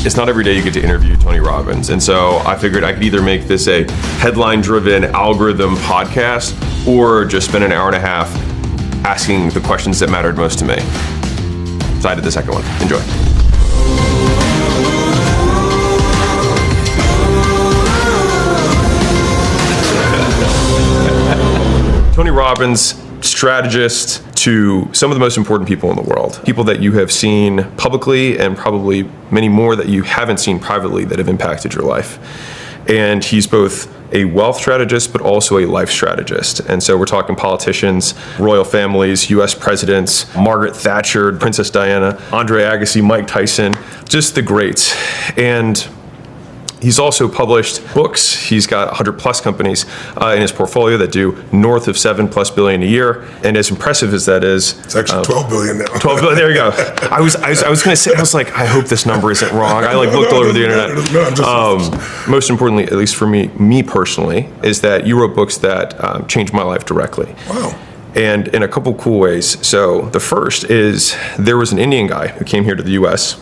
it's not every day you get to interview Tony Robbins. And so I figured I could either make this a headline-driven algorithm podcast or just spend an hour and a half asking the questions that mattered most to me. So I did the second one. Enjoy. Tony Robbins, strategist to some of the most important people in the world. People that you have seen publicly and probably many more that you haven't seen privately that have impacted your life. And he's both a wealth strategist, but also a life strategist. And so we're talking politicians, royal families, US presidents, Margaret Thatcher, Princess Diana, Andre Agassi, Mike Tyson, just the greats. And he's also published books. He's got 100 plus companies in his portfolio that do north of $7+ billion a year. And as impressive as that is, it's actually 12 billion now. 12 billion. There you go. I was going to say, I was like, I hope this number isn't wrong. I looked all over the internet. Most importantly, at least for me personally, is that you wrote books that changed my life directly. Wow. And in a couple cool ways. So the first is there was an Indian guy who came here to the US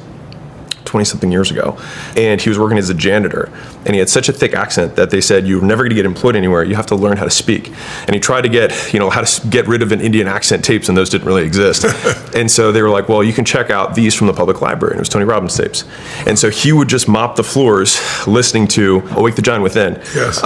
20-something years ago, and he was working as a janitor, and he had such a thick accent that they said, you're never going to get employed anywhere, you have to learn how to speak. And he tried to get, how to get rid of an Indian accent tapes, and those didn't really exist. And so they were like, well, you can check out these from the public library, and it was Tony Robbins tapes. And so he would just mop the floors listening to Awake the Giant Within. Yes.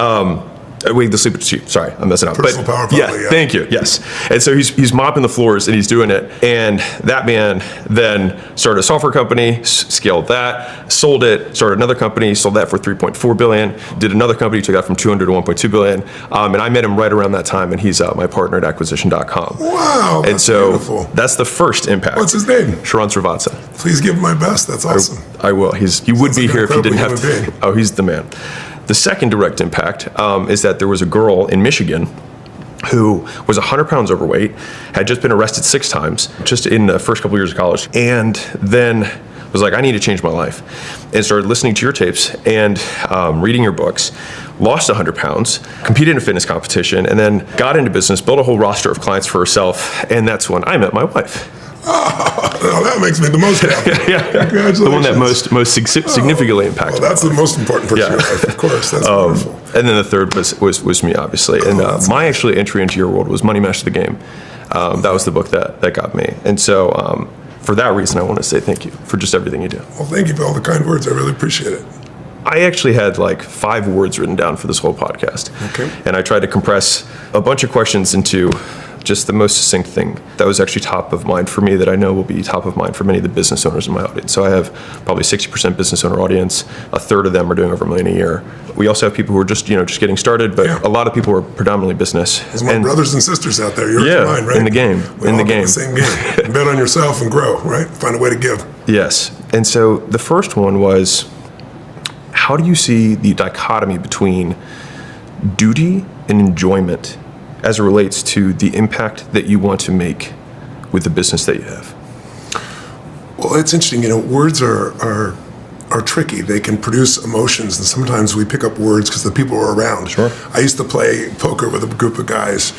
Awake the Sleeper Chief. Sorry, I'm messing up. Personal power, probably, yeah. Thank you. Yes. And so he's mopping the floors and he's doing it. And that man then started a software company, scaled that, sold it, started another company, sold that for $3.4 billion, did another company, took that from $200 to $1.2 billion. And I met him right around that time, and he's my partner at acquisition.com. Wow. And so beautiful. That's the first impact. What's his name? Sharon Srivatsa. Please give him my best. That's awesome. I will. He would be here if he didn't have to. Oh, he's the man. The second direct impact is that there was a girl in Michigan who was 100 pounds overweight, had just been arrested 6 times, just in the first couple years of college, and then was like, I need to change my life, and started listening to your tapes and reading your books, lost 100 pounds, competed in a fitness competition, and then got into business, built a whole roster of clients for herself, and that's when I met my wife. Oh, that makes me the most happy. Yeah. Congratulations. The one that most significantly impacted. Well, that's the most important person in your life, of course. That's wonderful. And then the third was me, obviously. And my actually entry into your world was Money Master the Game. That was the book that got me. And so for that reason, I want to say thank you for just everything you do. Well, thank you for all the kind words. I really appreciate it. I actually had like 5 words written down for this whole podcast. Okay. And I tried to compress a bunch of questions into just the most succinct thing that was actually top of mind for me that I know will be top of mind for many of the business owners in my audience. So I have probably 60% business owner audience. A third of them are doing over $1 million a year. We also have people who are just getting started, but a lot of people are predominantly business. There's my brothers and sisters out there. Yours and mine, right? In the game. We all get the same game. Bet on yourself and grow, right? Find a way to give. Yes. And so the first one was, how do you see the dichotomy between duty and enjoyment as it relates to the impact that you want to make with the business that you have? Well, it's interesting. Words are tricky. They can produce emotions, and sometimes we pick up words because the people are around. Sure. I used to play poker with a group of guys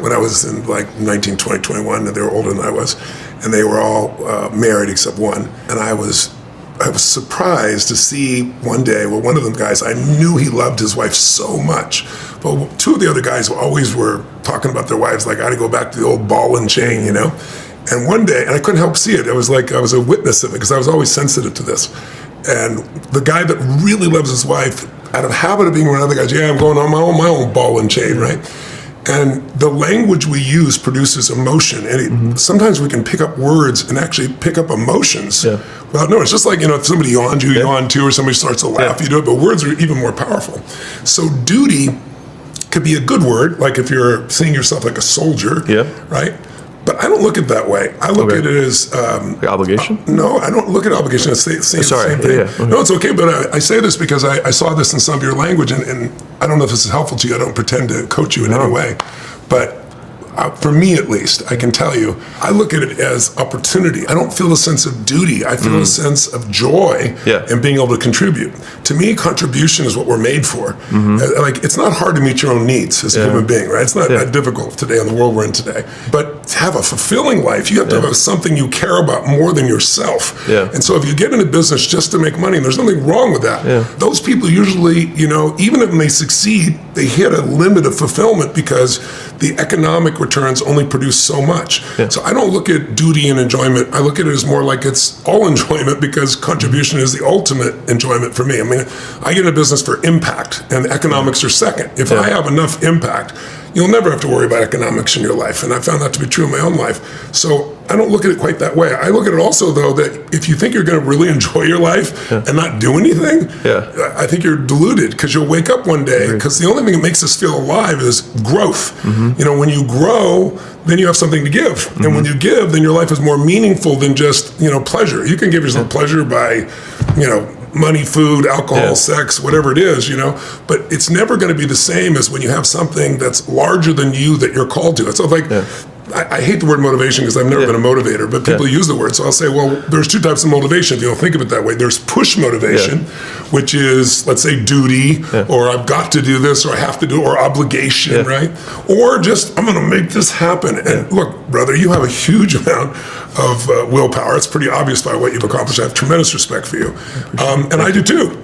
when I was in like 19, 20, 21, and they were older than I was, and they were all married except one, and I was surprised to see one day, one of them guys, I knew he loved his wife so much, but 2 of the other guys always were talking about their wives, like I had to go back to the old ball and chain, And one day, and I couldn't help see it, it was like I was a witness of it because I was always sensitive to this. And the guy that really loves his wife, out of habit of being around other guys, I'm going on my own ball and chain, right? And the language we use produces emotion. And sometimes we can pick up words and actually pick up emotions. Yeah. Without knowing. It's just like, if somebody yawns, you yawn too, or somebody starts to laugh, you do it. But words are even more powerful. So duty could be a good word, like if you're seeing yourself like a soldier, right? But I don't look at it that way. I look at it as... like obligation? No, I don't look at obligation as the same thing. Okay. No, it's okay, but I say this because I saw this in some of your language, and I don't know if this is helpful to you. I don't pretend to coach you in any way. But For me at least, I can tell you, I look at it as opportunity. I don't feel a sense of duty. I feel a sense of joy in being able to contribute. To me, contribution is what we're made for. Like, it's not hard to meet your own needs as a human being, right? It's not that difficult today in the world we're in today. But to have a fulfilling life, you have to have something you care about more than yourself. And so if you get into business just to make money, and there's nothing wrong with that, those people usually, you know, even if they succeed, they hit a limit of fulfillment because the economic returns only produce so much. So I don't look at duty and enjoyment. I look at it as more like it's all enjoyment, because contribution is the ultimate enjoyment for me. I mean, I get into business for impact, and economics are second. If I have enough impact, you'll never have to worry about economics in your life. And I found that to be true in my own life. So I don't look at it quite that way. I look at it also, though, that if you think you're going to really enjoy your life and not do anything, I think you're deluded, because you'll wake up one day, because the only thing that makes us feel alive is growth. You know, when you grow, then you have something to give. And when you give, then your life is more meaningful than just, you know, pleasure. You can give yourself pleasure by, you know, money, food, alcohol, sex, whatever it is, you know, but it's never going to be the same as when you have something that's larger than you that you're called to. It's so like, I hate the word motivation because I've never been a motivator, but people use the word. So I'll say, well, there's two types of motivation if you don't think of it that way. There's push motivation, which is, let's say, duty, or I've got to do this, or I have to do, or obligation, right? Or just, I'm going to make this happen. And look, brother, you have a huge amount of willpower. It's pretty obvious by what you've accomplished. I have tremendous respect for you. And I do too.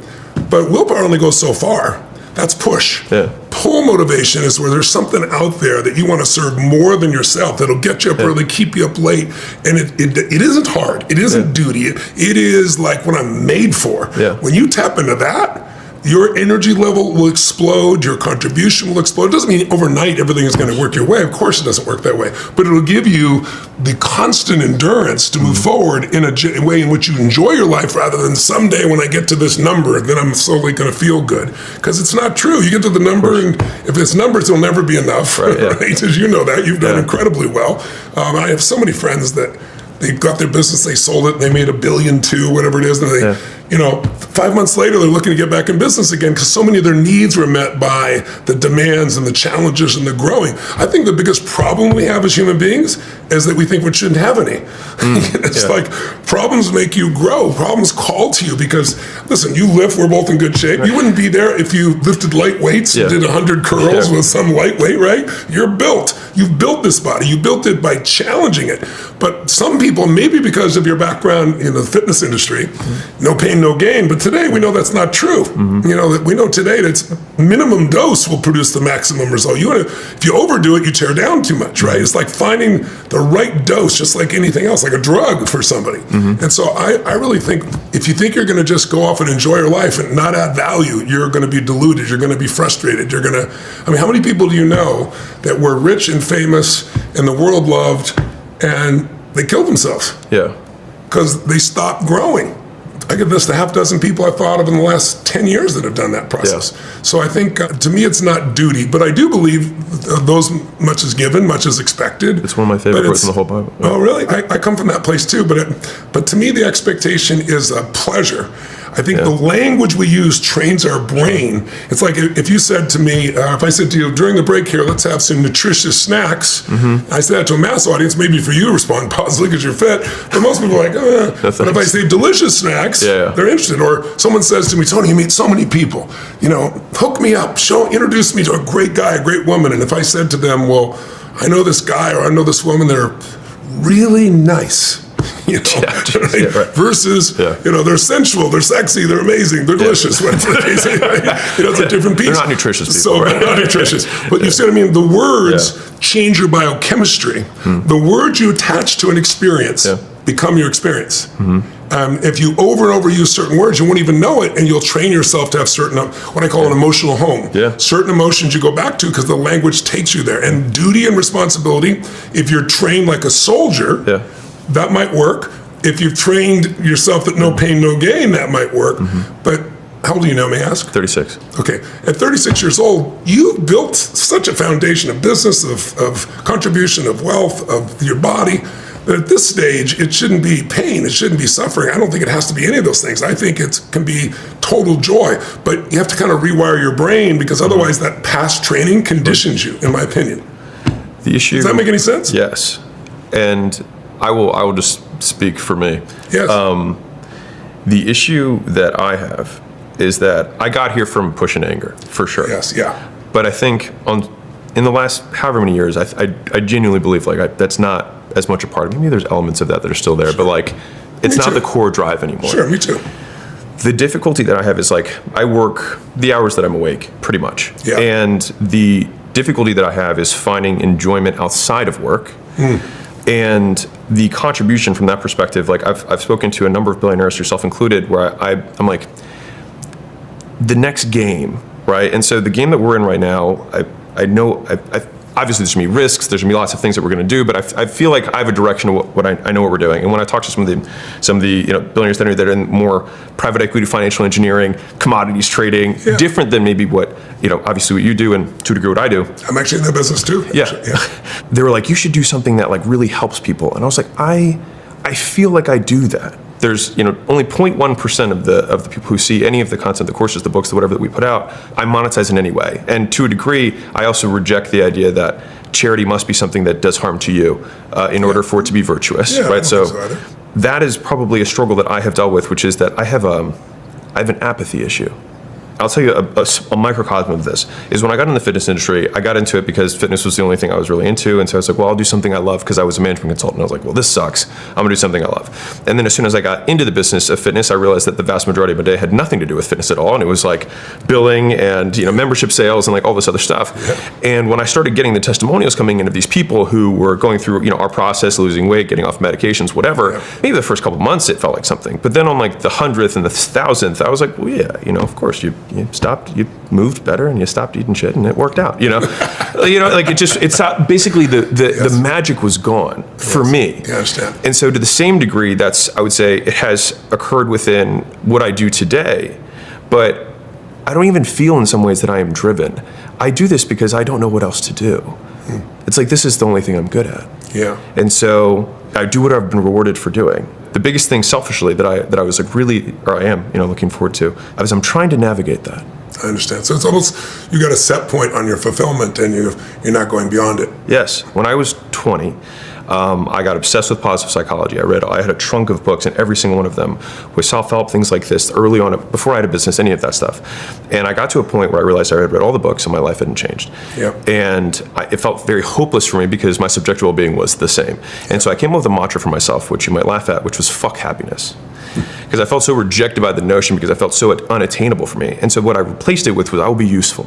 But willpower only goes so far. That's push. Pull motivation is where there's something out there that you want to serve more than yourself, that'll get you up early, keep you up late. And it isn't hard. It isn't duty. It is like what I'm made for. When you tap into that, your energy level will explode, your contribution will explode. It doesn't mean overnight everything is going to work your way. Of course it doesn't work that way. But it'll give you the constant endurance to move forward in a way in which you enjoy your life, rather than someday when I get to this number, then I'm slowly going to feel good. Because it's not true. You get to the number, and if it's numbers, it'll never be enough, right? As you know that. You've done incredibly well. I have so many friends that they got their business, they sold it, and they made $1 billion, whatever it is, and they, you know, 5 months later, they're looking to get back in business again, because so many of their needs were met by the demands and the challenges and the growing. I think the biggest problem we have as human beings is that we think we shouldn't have any. It's like, problems make you grow. Problems call to you, because, listen, you lift, we're both in good shape. You wouldn't be there if you lifted light weights and did 100 curls with some lightweight, right? You're built. You've built this body. You built it by challenging it. But some people, maybe because of your background in the fitness industry, no pain, no gain. But today we know that's not true. You know, that we know today that minimum dose will produce the maximum result. If you overdo it, you tear down too much, right? It's like finding the right dose, just like anything else, like a drug for somebody. And so I really think if you think you're going to just go off and enjoy your life and not add value, you're going to be deluded. You're going to be frustrated. You're going to, I mean, how many people do you know that were rich and famous and the world loved, and they killed themselves? Because they stopped growing. I give this to half dozen people I've thought of in the last 10 years that have done that process. So I think, to me, it's not duty, but I do believe those much is given, much is expected. It's one of my favorite quotes in the whole Bible. Oh, really? I come from that place too, but to me, the expectation is a pleasure. I think the language we use trains our brain. It's like if you said to me, if I said to you, during the break here, let's have some nutritious snacks. I said that to a mass audience, maybe for you to respond positively because you're fit, but most people are like, but if I say delicious snacks, they're interested. Or someone says to me, Tony, you meet so many people, you know, hook me up, introduce me to a great guy, a great woman. And if I said to them, well, I know this guy or I know this woman, they're really nice. You know, versus, you know, they're sensual, they're sexy, they're amazing, they're delicious, whatever the case is. You know, it's a different piece. They're not nutritious people. So they're not nutritious. But you see what I mean? The words change your biochemistry. The words you attach to an experience become your experience. If you over and over use certain words, you won't even know it, and you'll train yourself to have certain, what I call an emotional home. Certain emotions you go back to because the language takes you there. And duty and responsibility, if you're trained like a soldier, that might work. If you've trained yourself that no pain, no gain, that might work. But how old do you know, may I ask? 36. Okay. At 36 years old, you've built such a foundation of business, of contribution, of wealth, of your body, that at this stage, it shouldn't be pain. It shouldn't be suffering. I don't think it has to be any of those things. I think it can be total joy. But you have to kind of rewire your brain, because otherwise that past training conditions you, in my opinion. The issue. Does that make any sense? Yes. And I will just speak for me. Yes. The issue that I have is that I got here from push and anger, for sure. Yes, yeah. But I think in the last however many years, I genuinely believe that's not as much a part of me. Maybe there's elements of that are still there, but like it's not the core drive anymore. Sure, me too. The difficulty that I have is like I work the hours that I'm awake, pretty much. Yeah. And the difficulty that I have is finding enjoyment outside of work. And the contribution from that perspective, like I've spoken to a number of billionaires, yourself included, where I'm like, the next game, right? And so the game that we're in right now, I know, obviously there's gonna be risks, there's gonna be lots of things that we're gonna do, but I feel like I have a direction of what I know what we're doing. And when I talk to some of the billionaires that are in more private equity, financial engineering, commodities trading, different than maybe what, obviously what you do and to a degree what I do. I'm actually in that business too. Yeah. They were like, you should do something that like really helps people. And I was like, I feel like I do that. There's only 0.1% of the people who see any of the content, the courses, the books, the whatever that we put out, I monetize in any way. And to a degree, I also reject the idea that charity must be something that does harm to you in order for it to be virtuous, right? So that is probably a struggle that I have dealt with, which is that I have an apathy issue. I'll tell you a microcosm of this is when I got in the fitness industry, I got into it because fitness was the only thing I was really into. And so I was like, well, I'll do something I love because I was a management consultant. I was like, well, this sucks. I'm gonna do something I love. And then as soon as I got into the business of fitness, I realized that the vast majority of my day had nothing to do with fitness at all. And it was like billing and membership sales and like all this other stuff. And when I started getting the testimonials coming in of these people who were going through our process, losing weight, getting off medications, whatever, maybe the first couple of months it felt like something. But then on like the 100th and the 1000th, I was like, well, yeah, of course you stopped, you moved better and you stopped eating shit and it worked out, like it's not, basically the magic was gone for me. Yeah, I understand. And so to the same degree, I would say it has occurred within what I do today, but I don't even feel in some ways that I am driven. I do this because I don't know what else to do. It's like, this is the only thing I'm good at. Yeah. And so I do what I've been rewarded for doing. The biggest thing selfishly that I was like really, or I am, looking forward to, is I'm trying to navigate that. I understand. So it's almost, you got a set point on your fulfillment and you're not going beyond it. Yes. When I was 20, I got obsessed with positive psychology. I had a trunk of books, and every single one of them was self-help, things like this, early on, before I had a business, any of that stuff. And I got to a point where I realized I had read all the books and my life hadn't changed. Yep. And it felt very hopeless for me because my subjective well-being was the same. And so I came up with a mantra for myself, which you might laugh at, which was fuck happiness. Because I felt so rejected by the notion, because I felt so unattainable for me. And so what I replaced it with was I will be useful.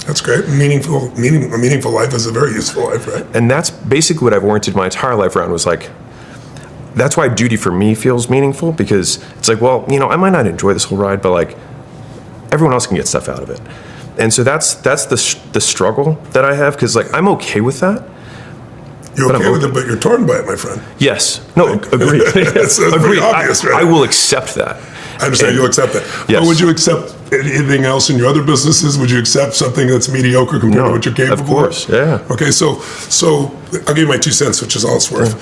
That's great. A meaningful life is a very useful life, right? And that's basically what I've oriented my entire life around, was like, that's why duty for me feels meaningful, because it's like, well, I might not enjoy this whole ride, but like everyone else can get stuff out of it. And so that's the struggle that I have, because like I'm okay with that. You're okay with it, but you're torn by it, my friend. Yes. No, agreed. It's pretty obvious, right? I will accept that. I understand. You'll accept that. Yes. But would you accept anything else in your other businesses? Would you accept something that's mediocre compared to what you're capable of? Of course, yeah. Okay, so I'll give you my 2 cents, which is all it's worth.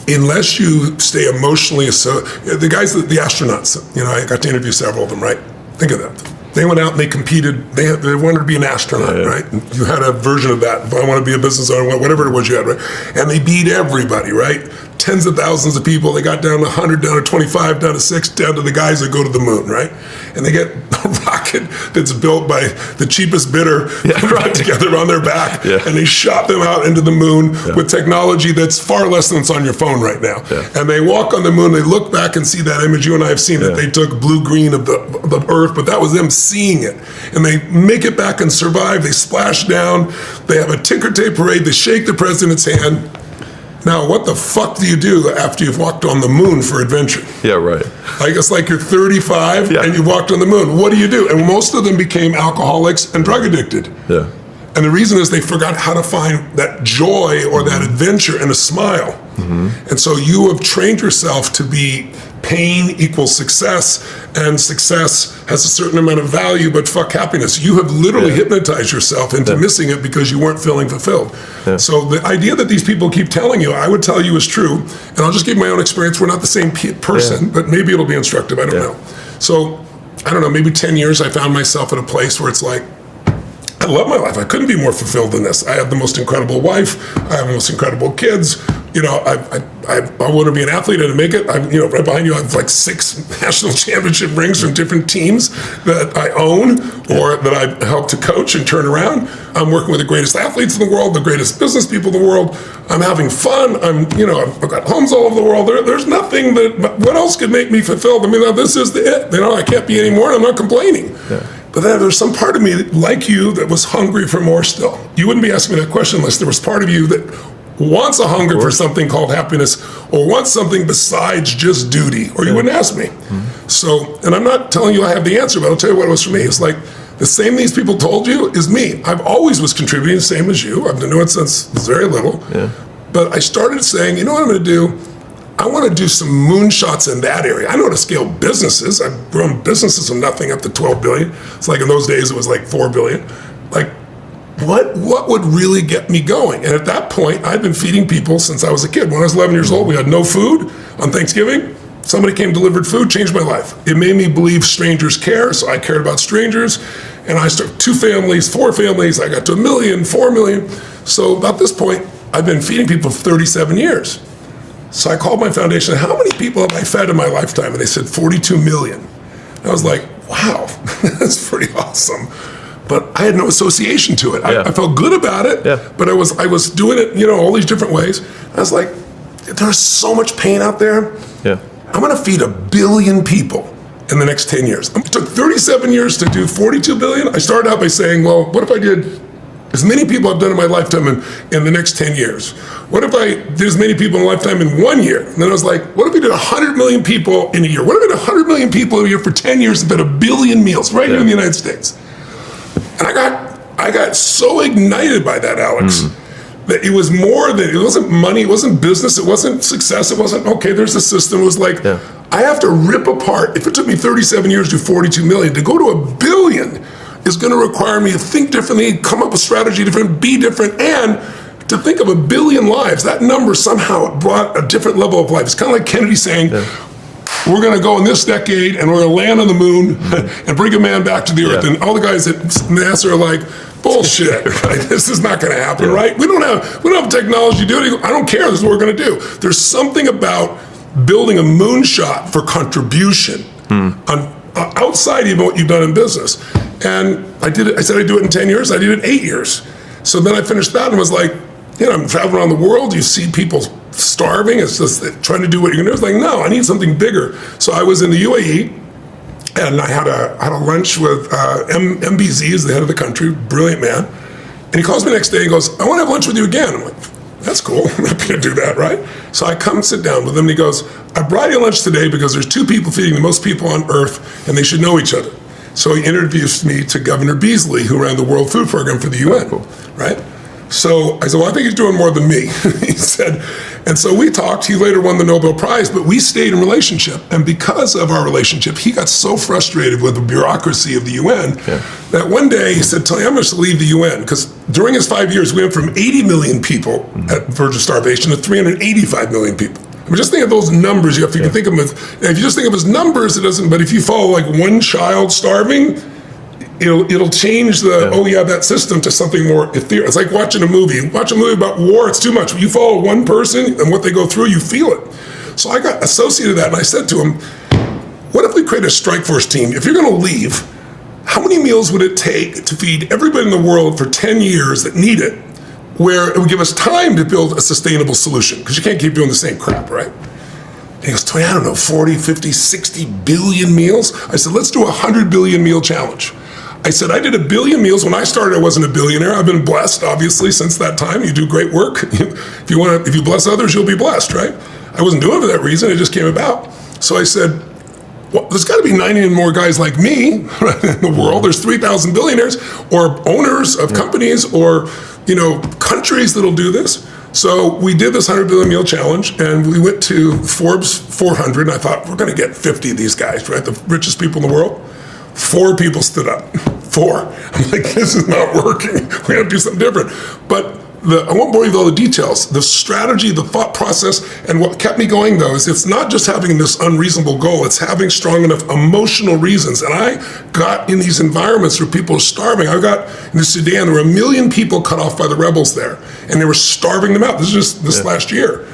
Unless you stay emotionally, the guys, the astronauts, I got to interview several of them, right? Think of that. They went out and they competed. They wanted to be an astronaut, right? And you had a version of that. If I want to be a business owner, whatever it was you had, right? And they beat everybody, right? Tens of thousands of people. They got down to 100, down to 25, down to 6, down to the guys that go to the moon, right? And they get a rocket that's built by the cheapest bidder put together on their back. Yeah. And they shot them out into the moon with technology that's far less than it's on your phone right now. Yeah. And they walk on the moon. They look back and see that image. You and I have seen that they took blue-green of the Earth, but that was them seeing it. And they make it back and survive. They splash down. They have a ticker tape parade. They shake the president's hand. Now, what the fuck do you do after you've walked on the moon for adventure? Yeah, right. I guess like you're 35 and you walked on the moon. What do you do? And most of them became alcoholics and drug addicted. Yeah. And the reason is they forgot how to find that joy or that adventure in a smile. And so you have trained yourself to be pain equals success, and success has a certain amount of value, but fuck happiness. You have literally hypnotized yourself into missing it because you weren't feeling fulfilled. So the idea that these people keep telling you, I would tell you is true, and I'll just give my own experience. We're not the same person, but maybe it'll be instructive. I don't know. So, I don't know, maybe 10 years I found myself at a place where it's like, I love my life. I couldn't be more fulfilled than this. I have the most incredible wife. I have the most incredible kids. You know, I want to be an athlete and to make it. Right behind you, I have like 6 national championship rings from different teams that I own or that I help to coach and turn around. I'm working with the greatest athletes in the world, the greatest business people in the world. I'm having fun. I've got homes all over the world. There's nothing what else could make me fulfilled? I mean, this is it. I can't be any more, and I'm not complaining. Yeah. But then there's some part of me, like you, that was hungry for more still. You wouldn't be asking me that question unless there was part of you that wants a hunger for something called happiness or wants something besides just duty, or you wouldn't ask me. Mm-hmm. So, and I'm not telling you I have the answer, but I'll tell you what it was for me. It's like the same these people told you is me. I've always was contributing the same as you. I've been doing it since very little. Yeah. But I started saying, you know what I'm going to do? I want to do some moonshots in that area. I know how to scale businesses. I've grown businesses from nothing up to 12 billion. It's like in those days it was like 4 billion. Like, what would really get me going? And at that point, I'd been feeding people since I was a kid. When I was 11 years old, we had no food on Thanksgiving. Somebody came, delivered food, changed my life. It made me believe strangers care, so I cared about strangers. And I started 2 families, 4 families. I got to 1 million, 4 million. So about this point, I've been feeding people for 37 years. So I called my foundation, how many people have I fed in my lifetime? And they said 42 million. And I was like, wow, that's pretty awesome. But I had no association to it. Yeah. I felt good about it, but I was doing it, all these different ways. I was like, there's so much pain out there. Yeah. I'm going to feed 1 billion people in the next 10 years. It took 37 years to do 42 billion. I started out by saying, well, what if I did as many people I've done in my lifetime in the next 10 years? What if I did as many people in a lifetime in 1 year? And then I was like, what if we did 100 million people in a year? What if we did 100 million people in a year for 10 years and fed 1 billion meals right here in the United States? And I got so ignited by that, Alex, that it was more than, it wasn't money, it wasn't business, it wasn't success, it wasn't, okay, there's a system. It was like, I have to rip apart. If it took me 37 years to do 42 million, to go to 1 billion is going to require me to think differently, come up with strategy different, be different, and to think of 1 billion lives. That number somehow brought a different level of life. It's kind of like Kennedy saying, we're going to go in this decade and we're going to land on the moon and bring a man back to the earth. And all the guys at NASA are like, bullshit, right? This is not going to happen, right? We don't have technology to do it. I don't care. This is what we're going to do. There's something about building a moonshot for contribution outside even what you've done in business. And I did it. I said I'd do it in 10 years. I did it in 8 years. So then I finished that and was like, I'm traveling around the world. You see people starving. It's just trying to do what you're going to do. It's like, no, I need something bigger. So I was in the UAE, and I had a lunch with MBZ, is the head of the country, brilliant man. And he calls me the next day and goes, I want to have lunch with you again. I'm like, that's cool. I'm happy to do that, right? So I come sit down with him, and he goes, I brought you lunch today because there's 2 people feeding the most people on earth, and they should know each other. So he introduced me to Governor Beasley, who ran the World Food Program for the UN, right? So I said, well, I think he's doing more than me, he said. And so we talked. He later won the Nobel Prize, but we stayed in relationship. And because of our relationship, he got so frustrated with the bureaucracy of the UN that one day he said, Tony, I'm going to leave the UN. Because during his 5 years, we went from 80 million people at verge of starvation to 385 million people. I mean, just think of those numbers. You can think of them as, if you just think of as numbers, it doesn't, but if you follow like one child starving, it'll change that system to something more ethereal. It's like watching a movie. Watch a movie about war, it's too much. When you follow one person and what they go through, you feel it. So I got associated with that, and I said to him, what if we create a strike force team? If you're going to leave, how many meals would it take to feed everybody in the world for 10 years that need it, where it would give us time to build a sustainable solution? Because you can't keep doing the same crap, right? And he goes, Tony, I don't know, 40, 50, 60 billion meals? I said, let's do a 100 billion meal challenge. I said, I did 1 billion meals. When I started, I wasn't a billionaire. I've been blessed, obviously, since that time. You do great work. If you bless others, you'll be blessed, right? I wasn't doing it for that reason. It just came about. So I said, well, there's got to be 90 and more guys like me right, in the world. There's 3,000 billionaires or owners of companies or countries that'll do this. So we did this 100 billion meal challenge, and we went to Forbes 400, and I thought, we're going to get 50 of these guys, right? The richest people in the world. 4 people stood up. 4. I'm like, this is not working. We got to do something different. But I won't bore you with all the details. The strategy, the thought process, and what kept me going though is it's not just having this unreasonable goal, it's having strong enough emotional reasons. And I got in these environments where people are starving. I got in the Sudan, there were 1 million people cut off by the rebels there, and they were starving them out. This is just this last year.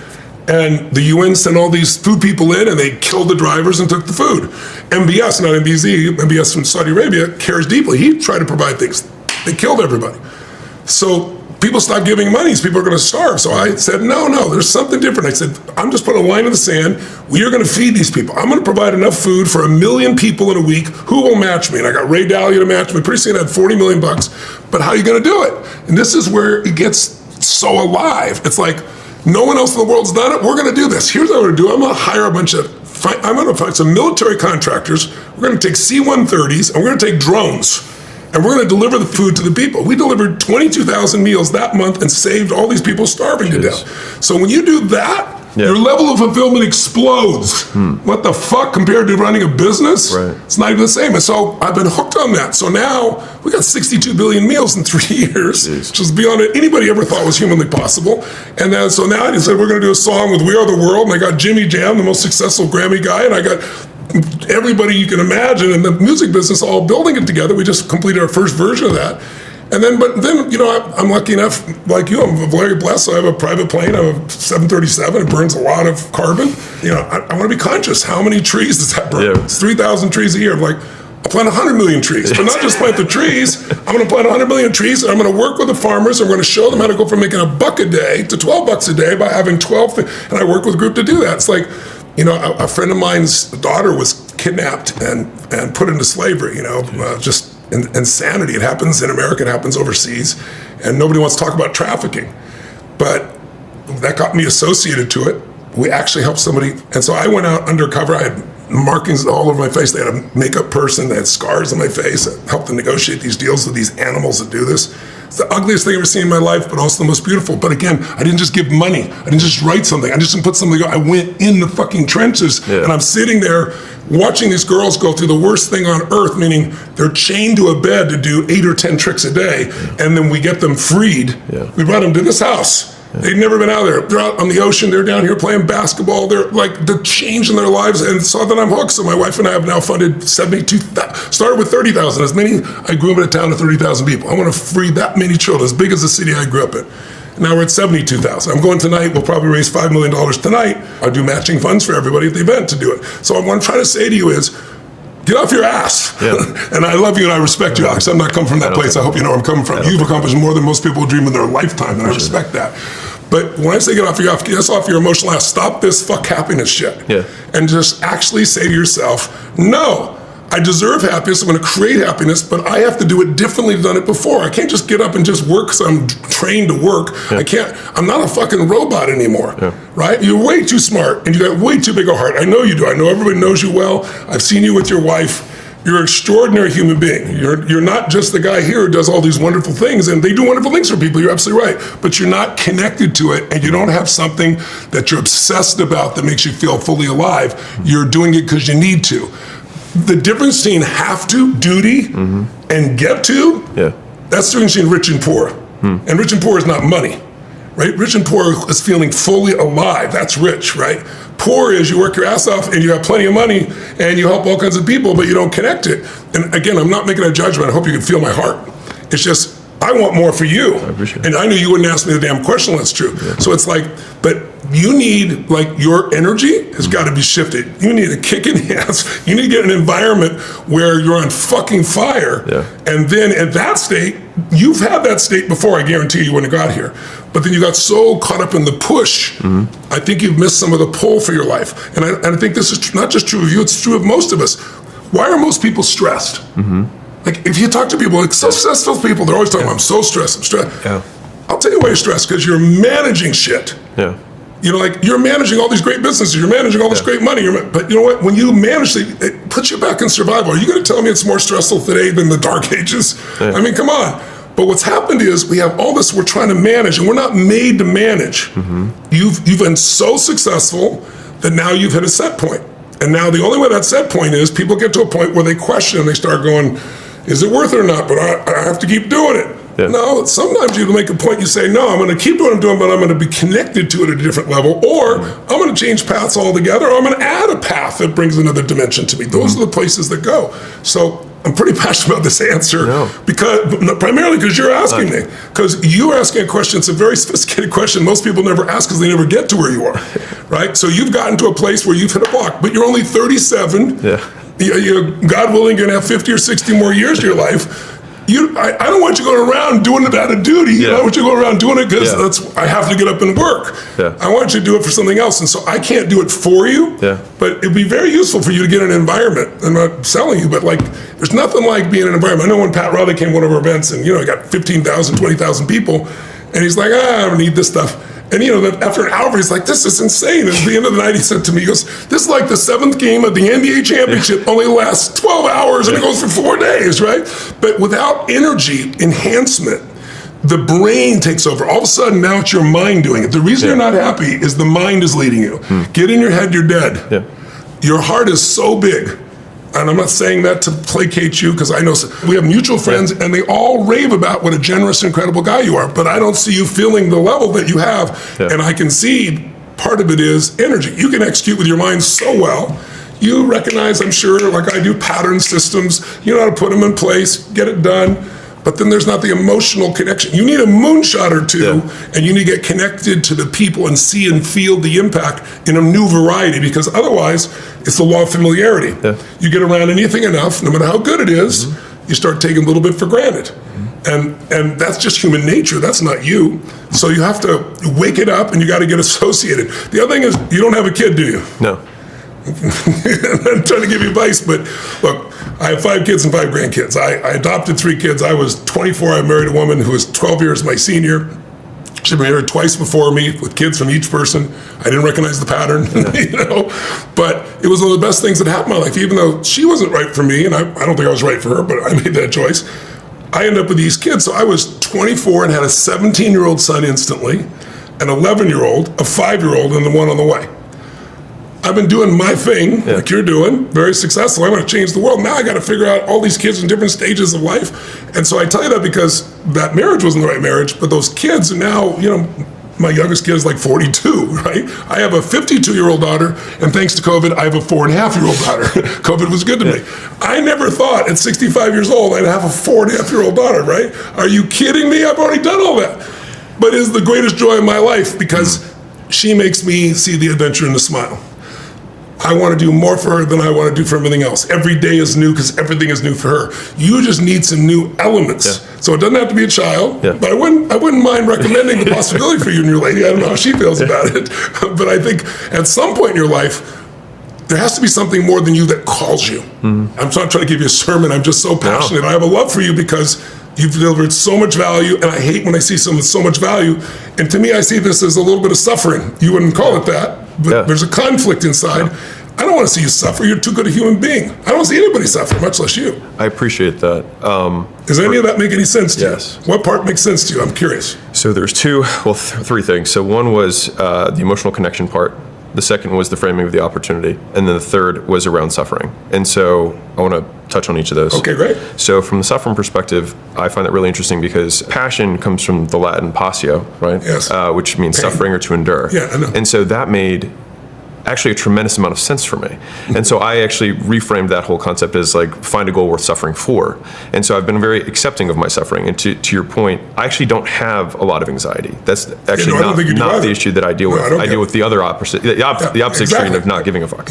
And the UN sent all these food people in, and they killed the drivers and took the food. MBS, not MBZ, MBS from Saudi Arabia, cares deeply. He tried to provide things. They killed everybody. So people stopped giving money, so people are going to starve. So I said, no, there's something different. I said, I'm just putting a line in the sand. We are going to feed these people. I'm going to provide enough food for 1 million people in a week. Who will match me? And I got Ray Dalio to match me. Pretty soon I had $40 million. But how are you going to do it? And this is where it gets so alive. It's like, no one else in the world's done it. We're going to do this. Here's what I'm going to do. I'm going to hire a bunch of, I'm going to find some military contractors. We're going to take C-130s, and we're going to take drones. And we're going to deliver the food to the people. We delivered 22,000 meals that month and saved all these people starving to death. So when you do that, your level of fulfillment explodes. What the fuck compared to running a business? It's not even the same. And so I've been hooked on that. So now we got 62 billion meals in 3 years, which is beyond what anybody ever thought was humanly possible. And then so now I said we're going to do a song with We Are the World, and I got Jimmy Jam, the most successful Grammy guy, and I got everybody you can imagine in the music business all building it together. We just completed our first version of that. And then, but then, you know, I'm lucky enough, like you, I'm very blessed. So I have a private plane. I have a 737. It burns a lot of carbon. You know, I want to be conscious. How many trees does that burn? It's 3,000 trees a year. I'm like, I'll plant 100 million trees, but not just plant the trees. I'm going to plant 100 million trees, and I'm going to work with the farmers. I'm going to show them how to go from making $1 a day to $12 a day by having 12. And I work with a group to do that. It's like, you know, a friend of mine's daughter was kidnapped and put into slavery, you know, just insanity. It happens in America, it happens overseas, and nobody wants to talk about trafficking. But that got me associated to it. We actually helped somebody, and so I went out undercover. I had markings all over my face. They had a makeup person, they had scars on my face. I helped them negotiate these deals with these animals that do this. It's the ugliest thing I've ever seen in my life, but also the most beautiful. But again, I didn't just give money. I didn't just write something. I just didn't put something. I went in the fucking trenches, and I'm sitting there watching these girls go through the worst thing on earth, meaning they're chained to a bed to do 8 or 10 tricks a day, and then we get them freed. We brought them to this house. They'd never been out there. They're out on the ocean. They're down here playing basketball. They're like the change in their lives, and saw that I'm hooked. So my wife and I have now funded 72,000. Started with 30,000. As many. I grew up in a town of 30,000 people. I want to free that many children, as big as the city I grew up in. Now we're at 72,000. I'm going tonight. We'll probably raise $5 million tonight. I'll do matching funds for everybody at the event to do it. So what I'm trying to say to you is, get off your ass. And I love you and I respect you, Alex. I'm not coming from that place. I hope you know where I'm coming from. You've accomplished more than most people dream in their lifetime, and I respect that. But when I say get off your emotional ass, stop this fuck happiness shit. And just actually say to yourself, no, I deserve happiness. I'm going to create happiness, but I have to do it differently than I've done it before. I can't just get up and just work because I'm trained to work. I'm not a fucking robot anymore, right? You're way too smart and you got way too big a heart. I know you do. I know everybody knows you well. I've seen you with your wife. You're an extraordinary human being. You're not just the guy here who does all these wonderful things, and they do wonderful things for people. You're absolutely right. But you're not connected to it, and you don't have something that you're obsessed about that makes you feel fully alive. You're doing it because you need to. The difference between have to, duty, and get to, that's the difference between rich and poor. And rich and poor is not money, right? Rich and poor is feeling fully alive. That's rich, right? Poor is you work your ass off and you have plenty of money and you help all kinds of people, but you don't connect it. And again, I'm not making a judgment. I hope you can feel my heart. It's just, I want more for you. And I knew you wouldn't ask me the damn question, that's true. So it's like, but you need, like, your energy has got to be shifted. You need a kick in the ass. You need to get an environment where you're on fucking fire. And then at that state, you've had that state before, I guarantee you wouldn't have got here. But then you got so caught up in the push, I think you've missed some of the pull for your life. And I think this is not just true of you, it's true of most of us. Why are most people stressed? Like, if you talk to people, like successful people, they're always talking about, I'm so stressed, I'm stressed. I'll tell you why you're stressed, because you're managing shit. You know, like, you're managing all these great businesses, you're managing all this great money, but you know what, when you manage it puts you back in survival. Are you going to tell me it's more stressful today than the dark ages? I mean, come on. But what's happened is we have all this we're trying to manage, and we're not made to manage. You've been so successful that now you've hit a set point. And now the only way that set point is people get to a point where they question and they start going, is it worth it or not? But I have to keep doing it. Yeah. No, sometimes you make a point, you say, no, I'm going to keep doing what I'm doing, but I'm going to be connected to it at a different level, or I'm going to change paths altogether, or I'm going to add a path that brings another dimension to me. Those are the places that go. So I'm pretty passionate about this answer, primarily because you're asking me. Because you're asking a question, it's a very sophisticated question most people never ask because they never get to where you are, right? So you've gotten to a place where you've hit a block, but you're only 37. Yeah. You're, God willing, going to have 50 or 60 more years of your life. I don't want you going around doing it out of duty. I want you going around doing it because I have to get up and work. I want you to do it for something else. And so I can't do it for you, but it'd be very useful for you to get an environment. I'm not selling you, but like, there's nothing like being in an environment. I know when Pat Riley came to one of our events and, he got 15,000, 20,000 people, and he's like, I don't need this stuff. And after an hour, he's like, this is insane. And at the end of the night, he said to me, he goes, this is like the 7th game of the NBA championship, only lasts 12 hours and it goes for 4 days, right? But without energy enhancement, the brain takes over. All of a sudden, now it's your mind doing it. The reason you're not happy is the mind is leading you. Get in your head, you're dead. Your heart is so big. And I'm not saying that to placate you, because I know we have mutual friends and they all rave about what a generous, incredible guy you are, but I don't see you feeling the level that you have. And I can see part of it is energy. You can execute with your mind so well. You recognize, I'm sure, like I do, pattern systems. You know how to put them in place, get it done. But then there's not the emotional connection. You need a moonshot or two, and you need to get connected to the people and see and feel the impact in a new variety, because otherwise, it's the law of familiarity. You get around anything enough, no matter how good it is, you start taking a little bit for granted. And that's just human nature. That's not you. So you have to wake it up, and you got to get associated. The other thing is, you don't have a kid, do you? No. I'm trying to give you advice, but look, I have 5 kids and 5 grandkids. I adopted 3 kids. I was 24. I married a woman who was 12 years my senior. She'd been married twice before me with kids from each person. I didn't recognize the pattern, but it was one of the best things that happened in my life, even though she wasn't right for me, and I don't think I was right for her, but I made that choice. I ended up with these kids. So I was 24 and had a 17-year-old son instantly, an 11-year-old, a 5-year-old, and the one on the way. I've been doing my thing, like you're doing, very successful. I want to change the world. Now I got to figure out all these kids in different stages of life. And so I tell you that because that marriage wasn't the right marriage, but those kids are now, my youngest kid is like 42, right? I have a 52-year-old daughter, and thanks to COVID, I have a 4.5-year-old daughter. COVID was good to me. I never thought at 65 years old I'd have a 4.5-year-old daughter, right? Are you kidding me? I've already done all that. But it is the greatest joy of my life because she makes me see the adventure and the smile. I want to do more for her than I want to do for everything else. Every day is new because everything is new for her. You just need some new elements. So it doesn't have to be a child, but I wouldn't mind recommending the possibility for you and your lady. I don't know how she feels about it. But I think at some point in your life, there has to be something more than you that calls you. I'm not trying to give you a sermon. I'm just so passionate. I have a love for you because you've delivered so much value, and I hate when I see someone with so much value. And to me, I see this as a little bit of suffering. You wouldn't call it that, but there's a conflict inside. I don't want to see you suffer. You're too good a human being. I don't see anybody suffer, much less you. I appreciate that. Does any of that make any sense to you? Yes. What part makes sense to you? I'm curious. So there's 3 things. So one was the emotional connection part. The second was the framing of the opportunity. And then the third was around suffering. And so I want to touch on each of those. Okay, great. So from the suffering perspective, I find that really interesting because passion comes from the Latin passio, right? Yes. Which means suffering or to endure. Yeah, I know. And so that made actually a tremendous amount of sense for me. And so I actually reframed that whole concept as like, find a goal worth suffering for. And so I've been very accepting of my suffering. And to your point, I actually don't have a lot of anxiety. That's actually not the issue that I deal with. I deal with the other opposite, the opposite extreme of not giving a fuck.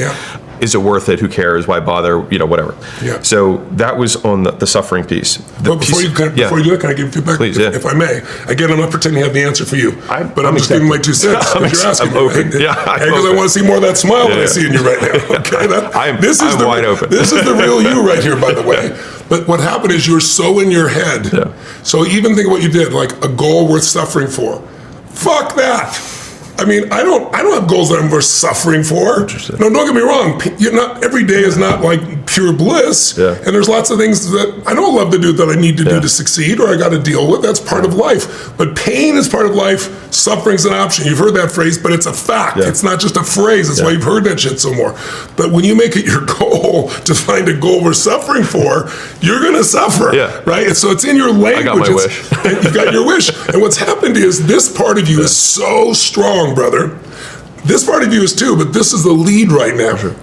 Is it worth it? Who cares? Why bother? Whatever. So that was on the suffering piece. But before you do that, can I give you feedback? Please, if I may. Again, I'm not pretending to have the answer for you, but I'm just giving my 2 cents. You're asking me, right? Because I want to see more of that smile that I see in you right now. Okay, this is wide open. This is the real you right here, by the way. But what happened is you're so in your head. So even think of what you did, like a goal worth suffering for. Fuck that. I mean, I don't have goals that I'm worth suffering for. No, don't get me wrong. Every day is not like pure bliss. Yeah. And there's lots of things that I don't love to do that I need to do to succeed, or I got to deal with. That's part of life. But pain is part of life. Suffering's an option. You've heard that phrase, but it's a fact. It's not just a phrase. That's why you've heard that shit so more. But when you make it your goal to find a goal worth suffering for, you're going to suffer. Right? And so it's in your language. I got my wish. And you got your wish. And what's happened is this part of you is so strong, brother. This part of you is too, but this is the lead right now. Sure.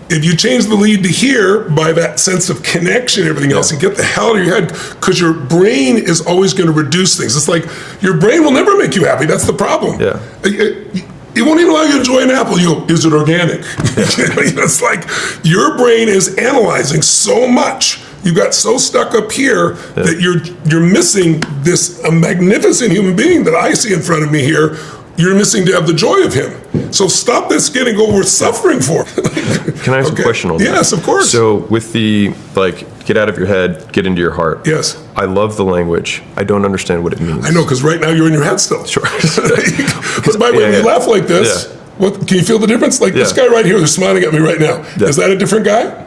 If you change the lead to here by that sense of connection and everything else, and get the hell out of your head, because your brain is always going to reduce things. It's like your brain will never make you happy. That's the problem. It won't even allow you to enjoy an apple. You go, is it organic? It's like your brain is analyzing so much. You got so stuck up here that you're missing this magnificent human being that I see in front of me here. You're missing to have the joy of him. So stop this getting over suffering for. Can I ask a question on that? Yes, of course. So with the, get out of your head, get into your heart. Yes. I love the language. I don't understand what it means. I know, because right now you're in your head still. Sure. Because by the way, when you laugh like this, what, can you feel the difference? Like this guy right here who's smiling at me right now. Is that a different guy?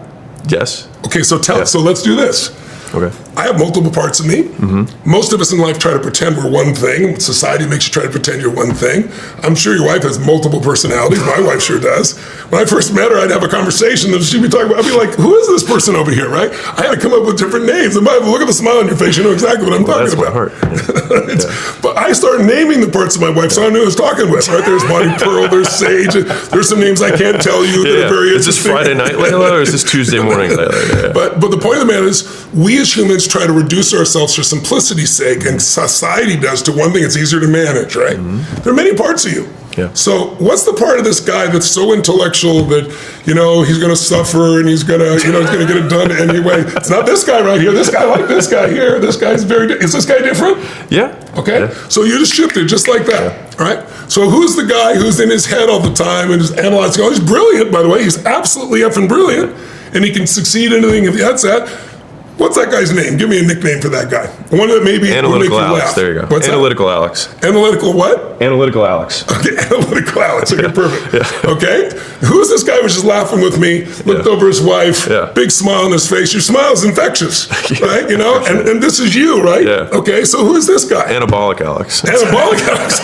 Yes. Okay, so so let's do this. Okay. I have multiple parts of me. Most of us in life try to pretend we're one thing. Society makes you try to pretend you're one thing. I'm sure your wife has multiple personalities. My wife sure does. When I first met her, I'd have a conversation and she'd be talking about, I'd be like, who is this person over here, right? I had to come up with different names. And by the way, look at the smile on your face, you know exactly what I'm talking about. That's my heart. But I started naming the parts of my wife, so I knew who I was talking with, right? There's Bonnie Pearl, there's Sage, there's some names I can't tell you that are very interesting. Is this Friday night, Layla, or is this Tuesday morning, Layla? But the point of the matter is, we as humans try to reduce ourselves for simplicity's sake, and society does to one thing. It's easier to manage, right? There are many parts of you. So what's the part of this guy that's so intellectual that, he's going to suffer and he's going to, he's going to get it done anyway? It's not this guy right here. This guy like this guy here. This guy's is this guy different? Okay. So you just shifted just like that, right? So who's the guy who's in his head all the time and is analyzing? Oh, he's brilliant, by the way. He's absolutely effing brilliant. And he can succeed in anything if that's that. What's that guy's name? Give me a nickname for that guy. One that maybe will make you Alex. laugh. There you go. What's Analytical that? Alex. Analytical what? Analytical Alex. Okay, Analytical Alex. Okay, perfect. Okay, who's this guy who was just laughing with me, looked over his wife, big smile on his face. Your smile is infectious, right? And this is you, right? Okay, so who is this guy? Anabolic Alex. Anabolic Alex.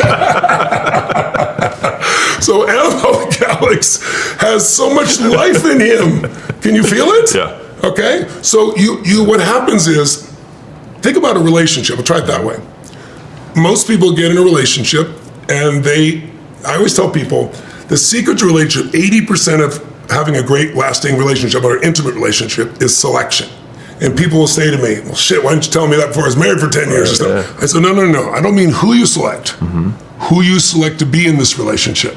So Anabolic Alex has so much life in him. Can you feel it? Okay, so you what happens is, think about a relationship. I'll try it that way. Most people get in a relationship and I always tell people, the secret to a relationship, 80% of having a great lasting relationship or an intimate relationship is selection. And people will say to me, well, shit, why didn't you tell me that before I was married for 10 years or stuff? I said, no. I don't mean who you select, who you select to be in this relationship.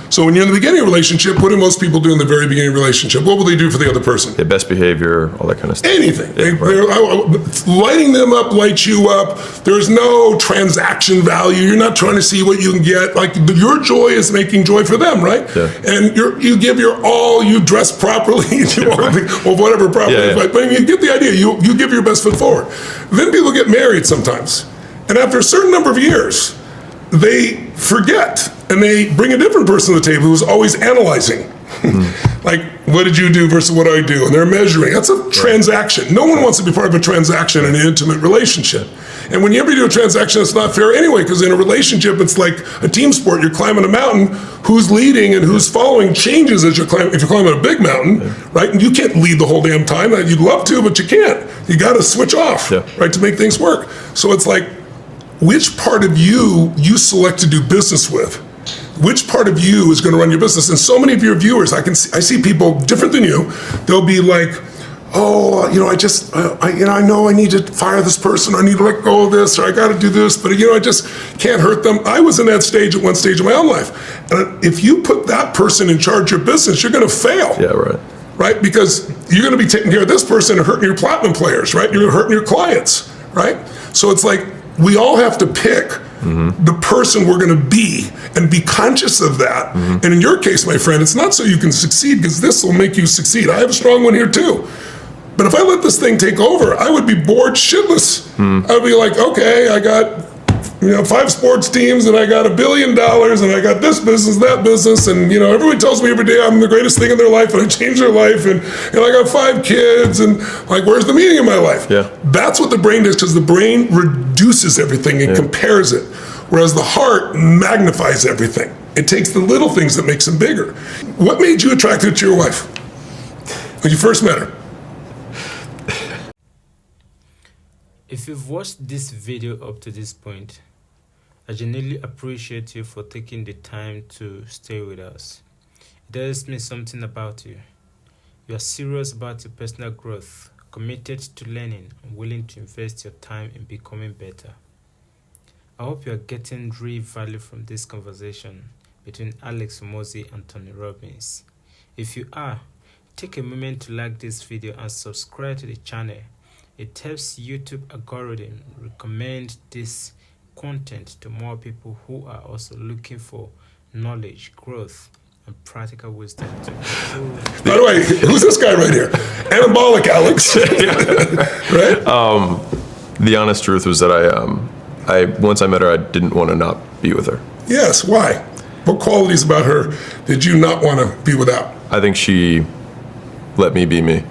So when you're in the beginning of a relationship, what do most people do in the very beginning of a relationship? What will they do for the other person? Best behavior, all that kind of stuff. Anything. Lighting them up lights you up. There's no transaction value. You're not trying to see what you can get. Like, your joy is making joy for them, right? And you give your all, you dress properly, you do all or whatever properly. But you get the idea. You give your best foot forward. Then people get married sometimes. And after a certain number of years, they forget and they bring a different person to the table who's always analyzing. Like, what did you do versus what I do? And they're measuring. That's a transaction. No one wants to be part of a transaction in an intimate relationship. And when you ever do a transaction, it's not fair anyway, because in a relationship, it's like a team sport. You're climbing a mountain. Who's leading and who's following changes as you're climbing. If you're climbing a big mountain, right? And you can't lead the whole damn time. You'd love to, but you can't. You got to switch off, right, to make things work. So it's like, which part of you select to do business with? Which part of you is going to run your business? And so many of your viewers, I see people different than you. They'll be like, oh, I know I need to fire this person. I need to let go of this, or I got to do this, but I just can't hurt them. I was in that stage at one stage of my own life. And if you put that person in charge of your business, you're going to fail. Right? Because you're going to be taking care of this person and hurting your platinum players, right? You're hurting your clients, right? So it's like, we all have to pick the person we're going to be and be conscious of that. And in your case, my friend, it's not so you can succeed, because this will make you succeed. I have a strong one here too. But if I let this thing take over, I would be bored shitless. I would be like, okay, I got 5 sports teams, and I got $1 billion, and I got this business, that business, and everybody tells me every day I'm the greatest thing in their life, and I changed their life, and I got 5 kids, and like, where's the meaning in my life? Yeah. That's what the brain does, because the brain reduces everything and compares it, whereas the heart magnifies everything. It takes the little things that makes them bigger. What made you attracted to your wife when you first met her? If you've watched this video up to this point, I genuinely appreciate you for taking the time to stay with us. It tells me something about you. You are serious about your personal growth, committed to learning, and willing to invest your time in becoming better. I hope you are getting real value from this conversation between Alex Hormozi and Tony Robbins. If you are, take a moment to like this video and subscribe to the channel. It helps YouTube algorithm recommend this content to more people who are also looking for knowledge, growth, and practical wisdom to improve. By the way, who's this guy right here? Anabolic Alex. Right? The honest truth was that I once I met her, I didn't want to not be with her. Yes, why? What qualities about her did you not want to be without? I think she let me be me.